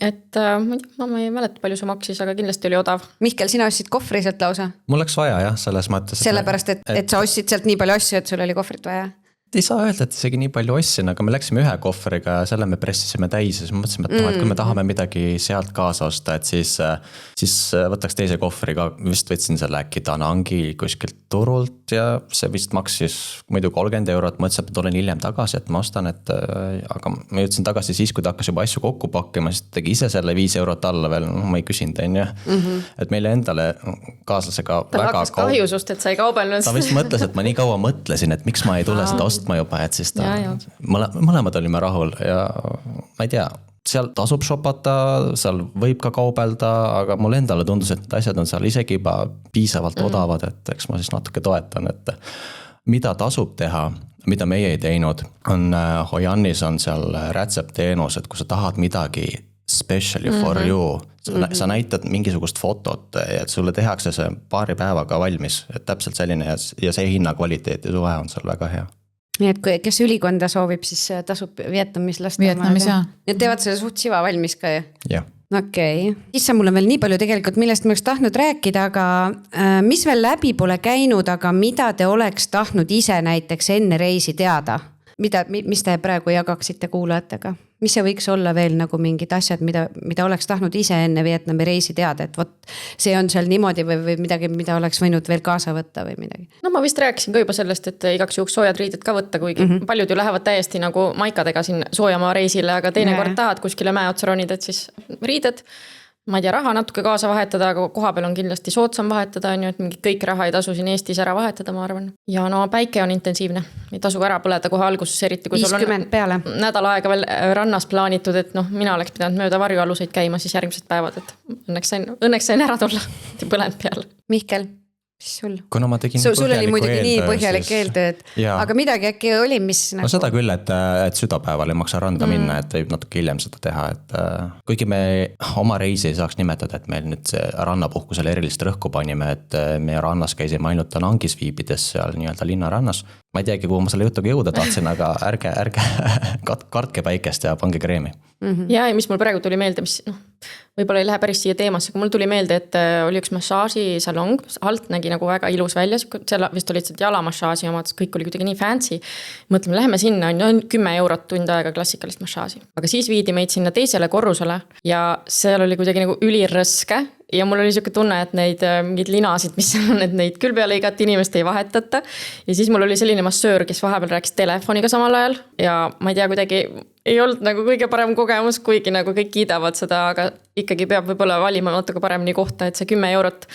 Et ma ei mäleta, palju see maksis, aga kindlasti oli odav. Mihkel, sina ostsid kohvri sealt lausa? Mul läks vaja jah, selles mõttes. Sellepärast, et sa ostsid sealt nii palju asju, et sul oli kohvrit vaja? Ei saa öelda, et isegi nii palju ostsin, aga me läksime ühe kohvriga ja selle me pressisime täis ja siis mõtlesime, et kui me tahame midagi sealt kaasa osta, et siis võtaks teise kohvriga, vist võtsin selle äkki Danangi kuskilt turult ja see vist maksis muidu 30 eurot, mõtlesin, et ma tulen hiljem tagasi, et ma ostan, aga ma jõudsin tagasi siis, kui ta hakkas juba asju kokku pakkima, siis tegi ise selle 5 eurot alla veel, ma ei küsinud, et meile endale kaaslasega ta väga kahjusust, et sa ei kaubelnud. Ta vist mõtles, et ma nii kaua mõtlesin, et miks ma ei tule seda ostma juba, et siis mõlemad olime rahul ja ma ei tea, seal tasub shopata, seal võib ka kaubelda, aga mul endale tundus, et need asjad on seal isegi juba piisavalt odavad, et eks ma siis natuke toetan, et mida tasub teha, mida meie ei teinud, on Hoianis on seal rätsepteenus, et kui sa tahad midagi specially for you, sa näitad mingisugust fotot ja sulle tehakse see paari päevaga valmis, et täpselt selline ja see hinna kvaliteet ja suhe on seal väga hea. Nii et kes ülikonda soovib, siis tasub Vietnamis lasta. Vietnamis, jah. Need teevad selle suht siva valmis ka ju? Jah. Okei. Issa, mul on veel nii palju tegelikult, millest ma oleks tahtnud rääkida, aga mis veel läbi pole käinud, aga mida te oleks tahtnud ise näiteks enne reisi teada? mis te praegu jagaksite kuulajatega? Mis see võiks olla veel nagu mingid asjad, mida oleks tahtnud ise enne Vietnami reisi teada, et vot see on seal niimoodi või midagi, mida oleks võinud veel kaasa võtta või midagi? No ma vist rääkisin ka juba sellest, et igaks juhuks soojad riided ka võtta, kuigi paljud ju lähevad täiesti nagu maikadega siin soojamaa reisile, aga teinekord tahad kuskile mäe otsa ronida, et siis riided. Ma ei tea, raha natuke kaasa vahetada, aga koha peal on kindlasti soodsam vahetada, on ju, et mingi kõik raha ei tasu siin Eestis ära vahetada, ma arvan. Ja no päike on intensiivne, ei tasu ära põleda kohe alguses, eriti kui 50 sul on peale. Nädal aega veel rannas plaanitud, et noh, mina oleks pidanud mööda varjualuseid käima siis järgmised päevad, et õnneks sain ära tulla põlend peale. Mihkel, mis sul? Kuna ma tegin sul oli muidugi nii põhjalik eeltööd, aga midagi äkki oli, mis nagu... No seda küll, et südapäeval ei maksa randa minna, et võib natuke hiljem seda teha, et kuigi me oma reisi ei saaks nimetada, et meil nüüd see rannapuhkusele erilist rõhku panime, et meie rannas käisime ainult Tanangis viibides seal nii-öelda linnarannas. Ma ei teagi, kuhu ma selle jutuga jõuda tahtsin, aga ärge kartke päikest ja pange kreemi. Ja mis mul praegu tuli meelde, mis võib-olla ei lähe päris siia teemasse, aga mul tuli meelde, et oli üks massaažisalong, alt nägi nagu väga ilus välja, seal vist olid jalamassaaži omad, kõik oli kuidagi nii fancy. Mõtleme, läheme sinna, on 10 eurot tund aega klassikalist massaaži. Aga siis viidi meid sinna teisele korrusele ja seal oli kuidagi nagu ülirõske ja mul oli siuke tunne, et neid mingid linasid, mis seal on, et neid küll peale igat inimest ei vahetata. Ja siis mul oli selline massöör, kes vahepeal rääkis telefoniga samal ajal ja ma ei tea, kuidagi ei olnud nagu kõige parem kogemus, kuigi nagu kõik kiidavad seda, aga ikkagi peab võib-olla valima natuke paremini kohta, et see 10 eurot,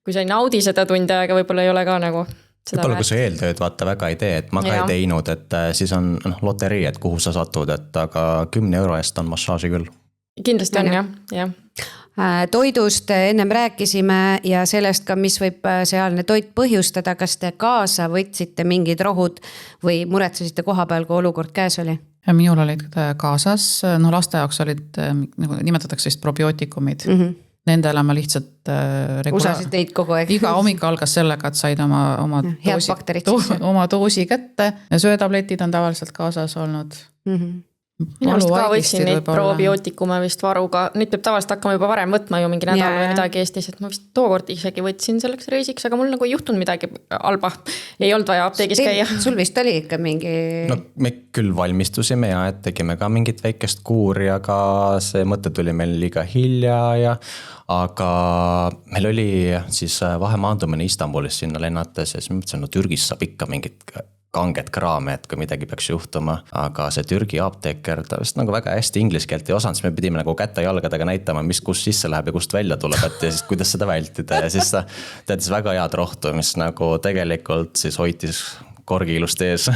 kui sa ei naudi seda tundi aega, võib-olla ei ole ka nagu seda võib-olla kui sa eeltööd vaata väga ei tee, et ma ka ei teinud, et siis on loterii, et kuhu sa satud, et aga 10 euro eest on massaaži küll. Kindlasti on, jah. Toidust ennem rääkisime ja sellest ka, mis võib sealne toit põhjustada, kas te kaasa võtsite mingid rohud või muretsesite koha peal, kui olukord käes oli? Ja minul olid kaasas, laste jaoks olid, nagu nimetatakse vist probiootikumid. Nendele ma lihtsalt usasid neid kogu aeg. Iga hommik algas sellega, et said oma doosi kätte ja söötabletid on tavaliselt kaasas olnud. Minu arust ka võtsin neid probiootikume vist varuga, nüüd peab tavaliselt hakkama juba varem võtma ju mingi nädal või midagi Eestis, et ma vist tookord isegi võtsin selleks reisiks, aga mul nagu ei juhtunud midagi halba, ei olnud vaja apteegis käia. Sul vist oli ikka mingi... No me küll valmistusime ja et tegime ka mingit väikest kuuri, aga see mõte tuli meil liiga hilja ja aga meil oli siis vahemaandumine Istanbulis sinna lennates ja siis ma mõtlesin, no Türgis saab ikka mingit kanget kraame, et kui midagi peaks juhtuma, aga see Türgi apteeker, ta vist nagu väga hästi inglise keelt ei osanud, siis me pidime nagu käte jalgadega näitama, mis kus sisse läheb ja kust välja tuleb, et ja siis kuidas seda vältida ja siis ta teadis väga head rohtu, mis nagu tegelikult siis hoitis korgi ilusti ees.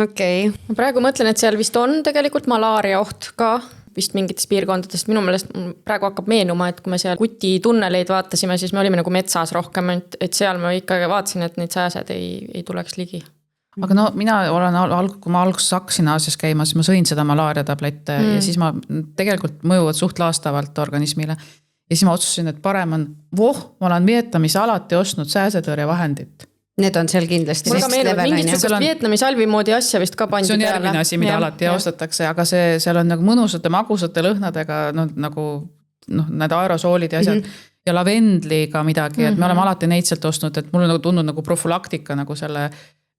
Okei. Praegu mõtlen, et seal vist on tegelikult malaaria oht ka vist mingites piirkondadest, minu meelest praegu hakkab meenuma, et kui me seal Kuti tunneleid vaatasime, siis me olime nagu metsas rohkem, et seal ma ikka vaatasin, et neid sääsed ei tuleks ligi. Aga no mina olen, kui ma alguses hakkasin Aasias käima, siis ma sõin seda malaaria tablette ja siis ma tegelikult mõjuvad suht laastavalt organismile. Ja siis ma otsusin, et parem on, ma olen Vietnamis alati ostnud sääsetõrje vahendit. Need on seal kindlasti. Mul ka meenub, mingit sukust Vietnami salvi moodi asja vist ka pandi peale. See on järgmine asi, mida alati ostetakse, aga seal on nagu mõnusate magusate lõhnadega, nagu need aerosoolid ja asjad ja lavendliga midagi, et me oleme alati neid sealt ostnud, et mul on nagu tundnud nagu profülaktika nagu selle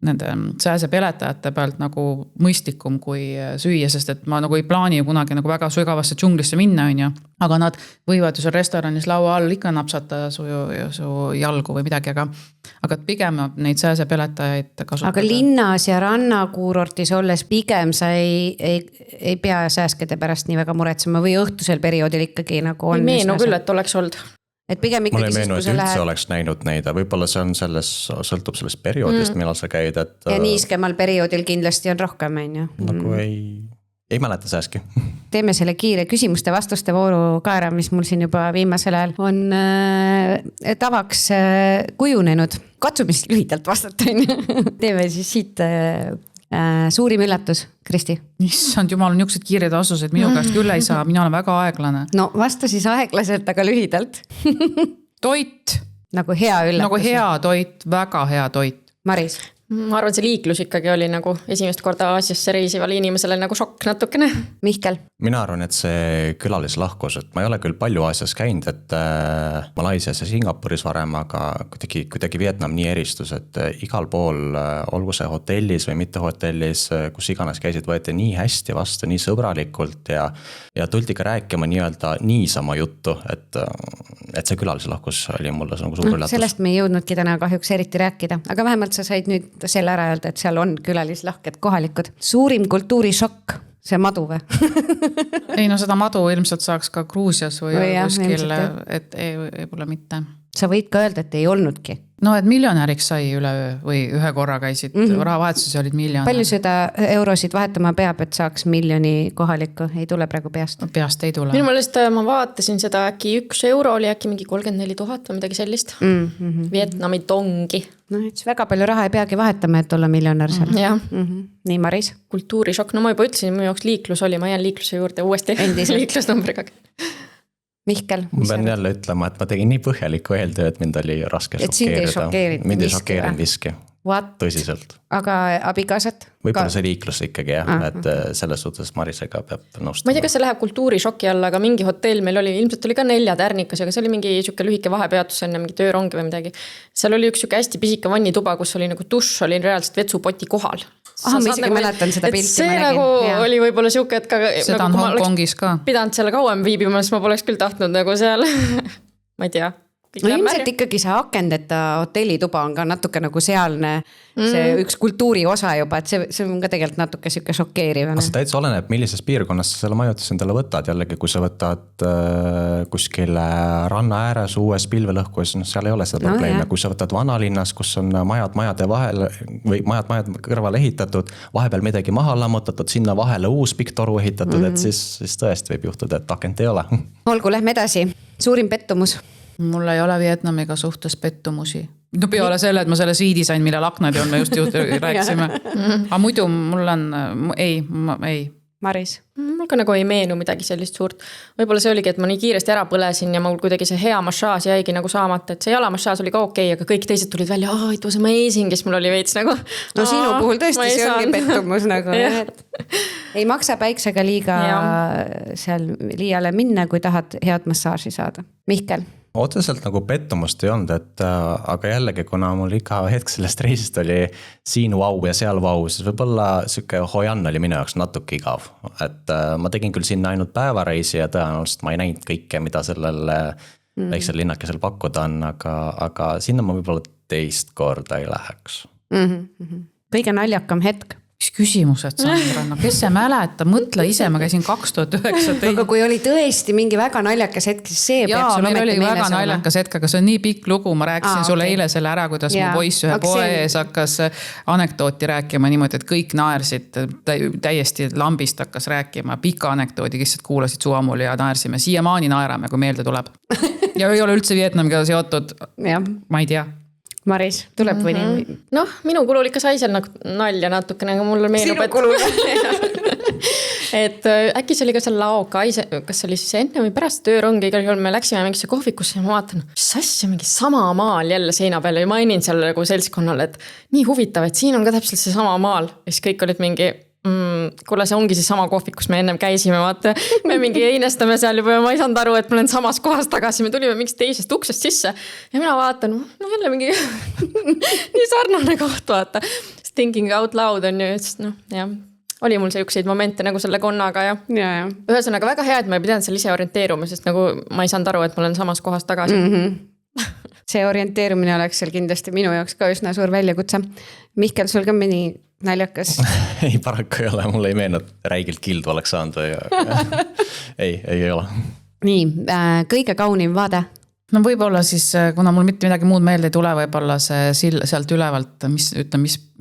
nende sääsepeletajate pealt nagu mõistlikum kui süüa, sest et ma nagu ei plaani kunagi nagu väga sügavasse džunglisse minna, on ju. Aga nad võivad ju seal restoranis laua all ikka napsata su jalgu või midagi, aga pigem neid sääsepeletajaid kasutada. Aga linnas ja rannakuurortis olles pigem sa ei pea sääskede pärast nii väga muretsema või õhtusel perioodil ikkagi nagu on. Ei meenu küll, et oleks olnud. Et pigem ikkagi mulle ei meenu, et üldse oleks näinud neid, võib-olla see on sõltub sellest perioodist, millal sa käid. Et, ja niiskemal perioodil kindlasti on rohkem, on ju. Nagu ei mäleta sääski. Teeme selle kiire küsimuste-vastuste vooru ka ära, mis mul siin juba viimasel ajal on tavaks kujunenud. Katsume siis lühidalt vastata. Teeme siis siit suurim üllatus, Kristi. Issand jumal, on niisugused kiired vastused, minu käest küll ei saa, mina olen väga aeglane. No vasta siis aeglaselt, aga lühidalt. Toit. Nagu hea üllatus. Nagu hea toit, väga hea toit. Maris? Ma arvan, see liiklus ikkagi oli nagu esimest korda Aasiasse reisivale inimesele nagu šokk natukene. Mihkel? mina arvan, et see külalislahkus, et ma ei ole küll palju Aasias käinud, et Malaisias ja Singapuris varem, aga kuidagi Vietnam nii eristus, et igal pool, olgu see hotellis või mitte hotellis, kus iganes käisid, võeti nii hästi vastu, nii sõbralikult ja tuldi ka rääkima nii-öelda niisama juttu, et see külalislahkus oli mulle nagu suur üllatus. Sellest me ei jõudnudki täna kahjuks eriti rääkida, aga vähemalt sa said nüüd selle ära öelda, et seal on külalislahked kohalikud. Suurim kultuurishokk. See madu või? Ei no seda madu ilmselt saaks ka Gruusias või kuskil, et ei pole mitte. Sa võid ka öelda, et ei olnudki. No et miljonäriks sai üleöö või ühe korra käisid, rahavahetuses olid miljonär. Palju seda eurosid vahetama peab, et saaks miljoni kohalikku? Ei tule praegu peast? Peast ei tule. Minu meelest ma vaatasin seda äkki 1 euro oli äkki mingi 34 000 või midagi sellist. Vietnami tongi. No et väga palju raha ei peagi vahetama, et olla miljonär seal. Jah. Nii, Maris? Kultuurishokk, no ma juba ütlesin, minu jaoks liiklus oli, ma jään liikluse juurde uuesti liiklusnumbriga. Mihkel? Ma pean jälle ütlema, et ma tegin nii põhjalikku eeltöö, et mind oli raske šokeerida. Mind ei šokeerinud viski. Tõsiselt. Aga abikaasat? Võib-olla see liiklus ikkagi jah, et selles suhtes Marisega peab nõustama. Ma ei tea, kas see läheb kultuurishokki alla, aga mingi hotell meil oli, ilmselt oli ka 4 tärnikas, aga see oli mingi siuke lühike vahepeatus enne mingi töörongi või midagi. Seal oli üks siuke hästi pisike vannituba, kus oli nagu dušš, oli reaalselt vetsupoti kohal. Ma isegi mäletan seda pilti. See nagu oli võib-olla siuke, et ka seda on Hongkongis ka. Pidanud seal kauem viibima, siis ma poleks küll tahtnud nagu seal ma ei tea. No ilmselt ikkagi see akendeta hotellituba on ka natuke nagu sealne see üks kultuuri osa juba, et see on ka tegelikult natuke siuke šokeeriv. See täitsa oleneb, millises piirkonnas sa selle majutus endale võtad. Jällegi, kui sa võtad kuskil ranna ääres uues pilvelõhkus, seal ei ole seda probleemi. Kui sa võtad vanalinnas, kus on majade vahel või majad kõrval ehitatud, vahepeal midagi maha lammutatud, sinna vahele uus pikk toru ehitatud, et siis tõesti võib juhtuda, et akent ei ole. Olgu, lähme edasi. Suurim pettumus. Mul ei ole Vietnamiga suhtes pettumusi. No peale selle, et ma selle sviidi sain, millel aknad on, me just rääkisime. Aga muidu mul on, ei. Maris? Mul ka nagu ei meenu midagi sellist suurt. Võib-olla see oligi, et ma nii kiiresti ära põlesin ja mul kuidagi see hea massaaž jäigi nagu saamata, et see jalamassaas oli ka okei, aga kõik teised tulid välja, it was amazing, kes mul oli veits nagu. No sinu puhul tõesti see ongi pettumus nagu. Ei maksa päiksega liiga seal liiale minna, kui tahad head massaaži saada. Mihkel? Otseselt nagu pettumust ei olnud, aga jällegi, kuna mul iga hetk sellest reisist oli siin vau ja seal vau, siis võib-olla siuke Hoi An oli minu jaoks natuke igav. Et ma tegin küll sinna ainult päevareisi ja tõenäoliselt ma ei näinud kõike, mida sellel väiksel linnakesel pakkuda on, aga sinna ma võib-olla teist korda ei läheks. Kõige naljakam hetk. Mis küsimused, Sandra? No kes see mäleta? Mõtle ise, ma käisin 2019. Aga kui oli tõesti mingi väga naljakas hetk, siis see peab sul meil oli väga naljakas hetk, aga see on nii pikk lugu. Ma rääkisin sulle eile selle ära, kuidas mu poiss ühe poe ees hakkas anekdooti rääkima niimoodi, et kõik naersid, täiesti lambist hakkas rääkima. Pika anekdoodi, kes kuulasid suamul ja naersime. Siiamaani naerame, kui meelde tuleb. Ja ei ole üldse Vietnamiga seotud. Ma ei tea. Maris, tuleb või nii? Noh, minu kulul ikka sai seal nagu nalja natukene, aga mulle meenub, et äkki see oli ka seal Laokai, kas see oli siis enne või pärast töörongi, igal juhul me läksime mingisse kohvikusse ja ma vaatan, mis asja, mingi sama maal jälle seina peal ja mainin seal nagu seltskonnale, et nii huvitav, et siin on ka täpselt see sama maal ja siis kõik olid mingi kuule, see ongi siis sama kohvik, kus me ennem käisime, vaata, me mingi einestame seal juba ja ma ei saanud aru, et ma olen samas kohas tagasi, me tulime mingist teisest uksest sisse ja mina vaatan, no jälle mingi nii sarnane koht, vaata. Thinking out loud on ju, jah, oli mul selliseid momente nagu selle konnaga ja. Ühesõnaga väga hea, et ma ei pidanud seal ise orienteeruma, sest nagu ma ei saanud aru, et ma olen samas kohas tagasi. See orienteerumine oleks seal kindlasti minu jaoks ka üsna suur väljakutse. Mihkel, sul ka mõni naljakas? Ei, paraku ei ole, mulle ei meenu, et räigilt kildu oleks saanud või ei ole. Nii, kõige kaunim vaade? No võib-olla siis, kuna mul mitte midagi muud meelde ei tule, võib-olla see sealt ülevalt,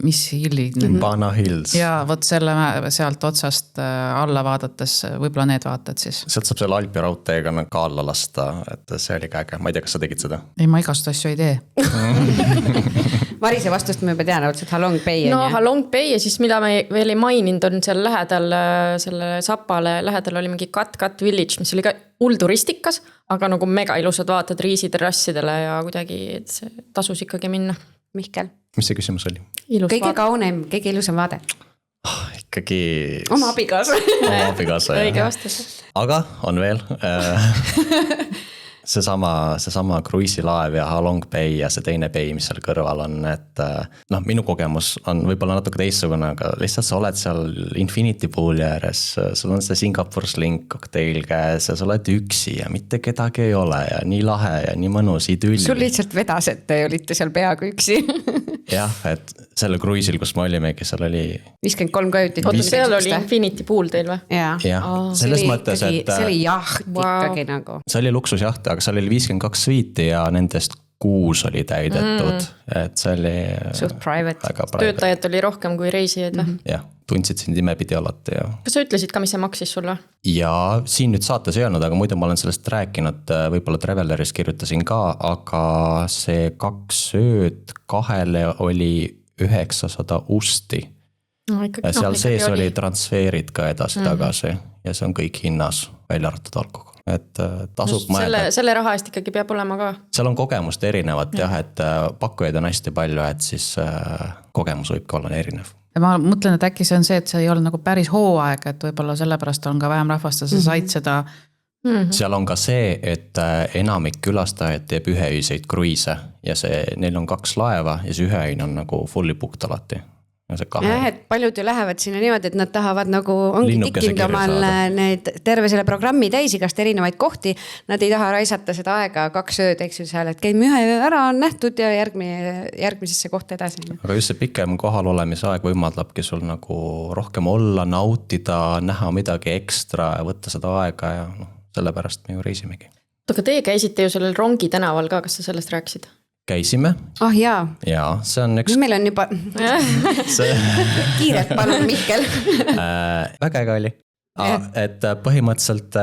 mis hillid. Bana Hills. Ja võt selle sealt otsast alla vaadates, võib-olla need vaatad siis. Sealt saab selle Alpi raudteega ka alla lasta, et see oli ka äge. Ma ei tea, kas sa tegid seda? Ei, ma igast asju ei tee. Marise vastust me juba tean, otseselt Halong Bay. No Halong Bay ja siis mida me veel ei maininud on seal lähedal, selle Sapale lähedal oli mingi Kat Village, mis oli ka ulduristikas, aga nagu mega ilusad vaatad riisiterrassidele ja kuidagi see tasus ikkagi minna. Mihkel? Mis see küsimus oli? Kõige kaunem, kõige ilusam vaade? ikkagi oma abikaasa. õige vastus. aga on veel seesama kruiisilaev ja Halong Bay ja see teine bay, mis seal kõrval on, et noh, minu kogemus on võib-olla natuke teistsugune, aga lihtsalt sa oled seal Infinity Pooli ääres, sul on see Singapore Sling kokteil käes ja sa oled üksi ja mitte kedagi ei ole ja nii lahe ja nii mõnus idüll. Sul lihtsalt vedas, et te olite seal peaaegu üksi. jah, et selle kruiisil, kus me olimegi, seal oli 53 kajutit. oota, seal oli Infinity Pool teil või? jah, selles mõttes, et see oli jaht ikkagi nagu. See oli luksusjaht, aga seal oli 52 sviiti ja nendest 6 oli täidetud, et see oli suht private. Töötajad oli rohkem kui reisijaid või? jah, tundsid sind imepidi alati ja. Kas sa ütlesid ka, mis see maksis sulle? Ja siin nüüd saates ei olnud, aga muidu ma olen sellest rääkinud, võib-olla Traveleris kirjutasin ka, aga see 2 ööd 2 oli 900 usti. No, seal sees oli transferid ka edasi-tagasi ja see on kõik hinnas, välja arvatud alkohol. Et tasub mõelda. Selle raha eest ikkagi peab olema ka. Seal on kogemust erinevat jah, et pakkujaid on hästi palju, et siis kogemus võib ka olla erinev. Ja ma mõtlen, et äkki see on see, et see ei ole nagu päris hooaeg, et võib-olla sellepärast on ka vähem rahvast ja sa said seda. Seal on ka see, et enamik külastajaid teeb üheöiseid kruiise ja neil on 2 laeva ja see üheöine on nagu fully booked alati. Jah, et paljud ju lähevad sinna niimoodi, et nad tahavad nagu ongi tikkinud omal need terve selle programmi täis igast erinevaid kohti. Nad ei taha raisata seda aega 2 ööd, eks ju seal, et käime 1 öö ära on nähtud ja järgmisesse kohta edasi. Aga just see pikem kohal olemise aeg võimaldabki sul nagu rohkem olla, nautida, näha midagi ekstra ja võtta seda aega ja sellepärast me ju reisimegi. Aga teie käisite ju sellel Rongi tänaval ka, kas sa sellest rääkisid? Käisime. Jaa. Jaa, see on üks. Meil on juba kiiret palun, Mihkel. Väga äge oli. Et põhimõtteliselt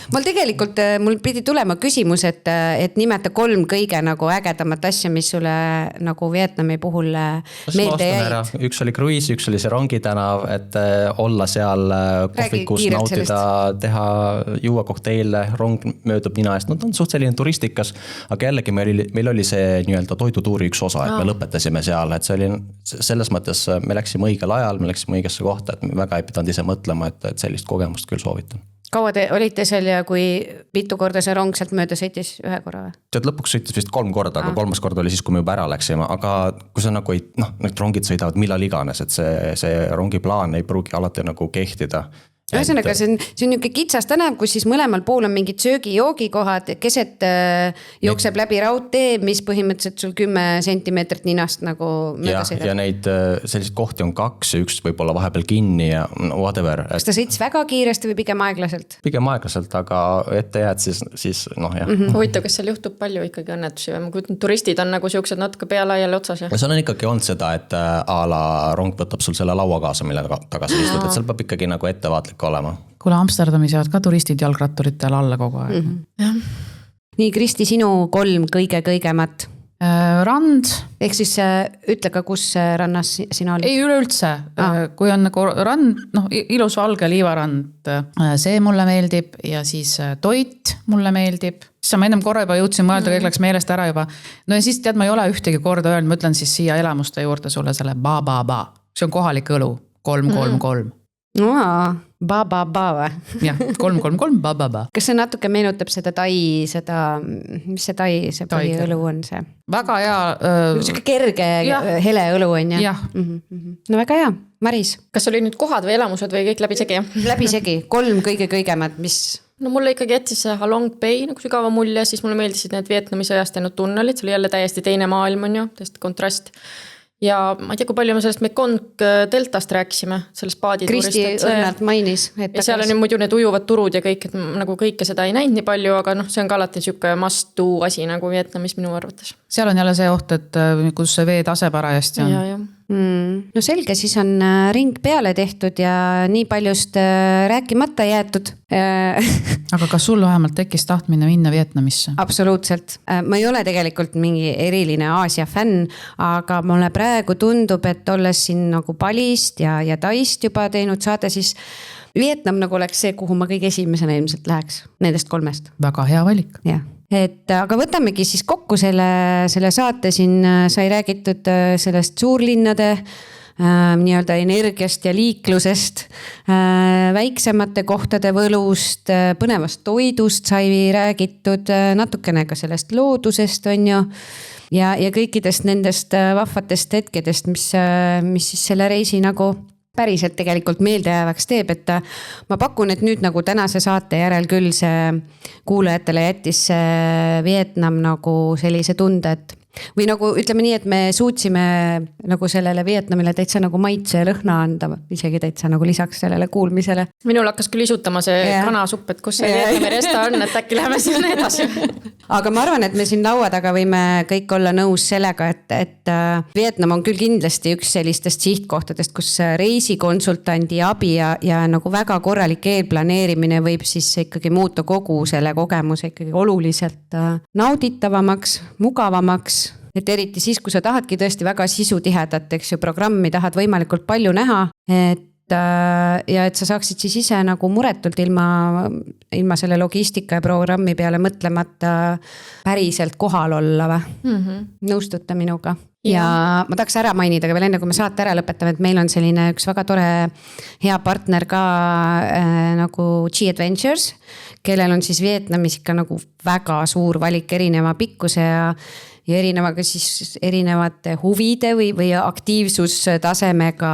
mul tegelikult, mul pidi tulema küsimus, et nimeta 3 kõige nagu ägedamat asja, mis sulle nagu Vietnami puhul meelde jäid. Üks oli kruiis, üks oli see Rongi tänav, et olla seal kohvikus, nautida, teha, juua kokteile, rong möödub nina eest. Ta on suht selline turistikas, aga jällegi meil oli see nii-öelda toidutuuri üks osa, et me lõpetasime seal, et see oli selles mõttes, me läksime õigel ajal, me läksime õigesse kohta, et me väga ei pidanud ise mõtlema, et sellist kogemust küll soovitan. Kaua te olite seal ja kui mitu korda see rong sealt mööda sõitis 1 korra või? Tead, lõpuks sõitis vist 3 korda, aga 3. kord oli siis, kui me juba ära läksime, aga kui sa nagu ei, need rongid sõidavad millal iganes, et see rongiplaan ei pruugi alati nagu kehtida. Ühesõnaga, see on niisugune kitsas tänav, kus siis mõlemal pool on mingid söögi-joogikohad, keset jookseb läbi raudtee, mis põhimõtteliselt sul 10 sentimeetrit ninast nagu mööda sõidab. Ja neid selliseid kohti on 2 ja üks võib olla vahepeal kinni ja whatever. Kas ta sõits väga kiiresti või pigem aeglaselt? Pigem aeglaselt, aga ette jääd siis jah. Huvitav, kas seal juhtub palju ikkagi õnnetusi või ma kujutan, turistid on nagu siuksed natuke pealaiali otsas. Ja seal on ikkagi olnud seda, et a la rong võtab sul selle laua kaasa, mille tagasi istud, et seal peab ikkagi nagu ettevaatlik olema. Kuule, Amsterdamis jäävad ka turistid jalgratturitel alla kogu aeg. Nii, Kristi, sinu 3 kõigemat? Rand. Ehk siis ütle ka, kus rannas sina olid? Ei üleüldse. Kui on nagu rand, ilus valge liivarand, see mulle meeldib ja siis toit mulle meeldib. Siis ma ennem korra juba jõudsin mõelda, kõik läks meelest ära juba. No ja siis tead, ma ei ole ühtegi korda öelnud, ma ütlen siis siia elamuste juurde sulle selle ba-ba-ba. See on kohalik õlu, 3-3-3. Ba-ba-ba või? Jah, 3-3-3, ba-ba-ba. Kas see natuke meenutab seda tai, mis see tai, see põhiõlu on see? Väga hea. Selline kerge hele õlu on ja? No väga hea, Maris. Kas oli nüüd kohad või elamused või kõik läbi segi? Läbi segi, 3 kõigemat, mis? No mulle ikkagi jättis see Halong Bay nagu sügava mulje, siis mulle meeldisid need Vietnami sõjast jäänud tunnelid, see oli jälle täiesti teine maailm on ju, täiesti kontrast. Ja ma ei tea, kui palju me sellest Mekong deltast rääkisime, sellest paaditurist. Kristi õnnalt mainis. Ja seal on muidu need ujuvad turud ja kõik, et nagu kõike seda ei näinud nii palju, aga see on ka alati niisugune must do asi nagu Vietnamis minu arvates. Seal on jälle see oht, et kus see vee tase parajasti on. Ja. No selge, siis on ring peale tehtud ja nii paljust rääkimata jäetud. Aga kas sul vähemalt tekkis tahtmine minna Vietnamisse? Absoluutselt. Ma ei ole tegelikult mingi eriline Aasia fänn, aga mulle praegu tundub, et olles siin nagu Balist ja Taist juba teinud saade, siis Vietnam nagu oleks see, kuhu ma kõige esimesena ilmselt läheks nendest 3. Väga hea valik. Jah. Aga võtamegi siis kokku selle saate, siin sai räägitud sellest suurlinnade nii-öelda energiast ja liiklusest, väiksemate kohtade võlust, põnevast toidust sai räägitud, natukene ka sellest loodusest on ju. Ja kõikidest nendest vahvatest hetkedest, mis siis selle reisi nagu päriselt tegelikult meeldejäävaks teeb, et ma pakun, et nüüd nagu tänase saate järel küll see kuulajatele jättis Vietnam nagu sellise tunde, et või nagu ütleme nii, et me suutsime nagu sellele Vietnamile täitsa nagu maitse ja lõhna anda, isegi täitsa nagu lisaks sellele kuulmisele. Minul hakkas küll isutama see kanasupp, et kus see Vietnami resta on, et äkki läheme sinna edasi. Aga ma arvan, et me siin laua taga võime kõik olla nõus sellega, et Vietnam on küll kindlasti üks sellistest sihtkohtadest, kus reisikonsultandi abi ja nagu väga korralik eelplaneerimine võib siis ikkagi muuta kogu selle kogemuse ikkagi oluliselt nauditavamaks, mugavamaks. Et eriti siis, kui sa tahadki tõesti väga sisutihedat, eks ju, programmi tahad võimalikult palju näha, ja et sa saaksid siis ise nagu muretult ilma selle logistika ja programmi peale mõtlemata päriselt kohal olla või? Nõustute minuga? Ja ma tahaks ära mainida ka veel enne, kui me saate ära lõpetame, et meil on selline üks väga tore hea partner ka nagu G-Adventures, kellel on siis Vietnamis ikka nagu väga suur valik erineva pikkuse ja erinevaga siis erinevate huvide või aktiivsustasemega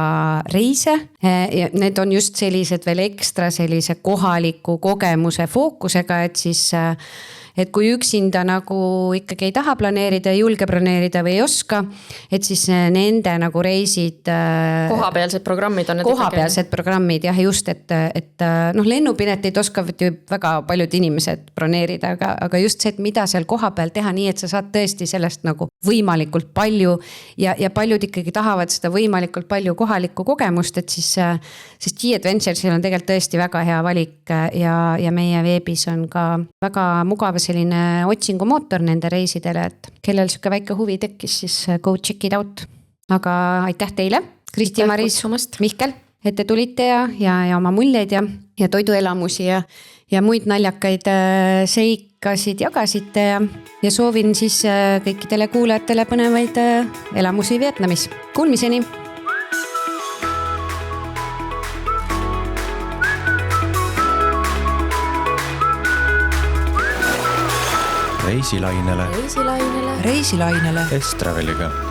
reise. Ja need on just sellised veel ekstra sellise kohaliku kogemuse fookusega, et siis et kui üksinda nagu ikkagi ei taha planeerida, ei julge planeerida või ei oska, et siis nende nagu reisid. Kohapealsed programmid on. Kohapealsed programmid, jah, just, et lennupileteid oskavad ju väga paljud inimesed broneerida, aga just see, et mida seal kohapeal teha nii, et sa saad tõesti sellest nagu võimalikult palju ja paljud ikkagi tahavad seda võimalikult palju kohalikku kogemust, et siis G-Adventuresil on tegelikult tõesti väga hea valik ja meie veebis on ka väga mugav selline otsingumootor nende reisidele, et kellel siuke väike huvi tekkis, siis go check it out. Aga aitäh teile, Kristi-Maris, Mihkel, et te tulite ja oma muljeid ja toiduelamusi ja muid naljakaid seikasid jagasite ja soovin siis kõikidele kuulajatele põnevaid elamusi Vietnamis. Kuulmiseni! Reisilainele Estraveliga.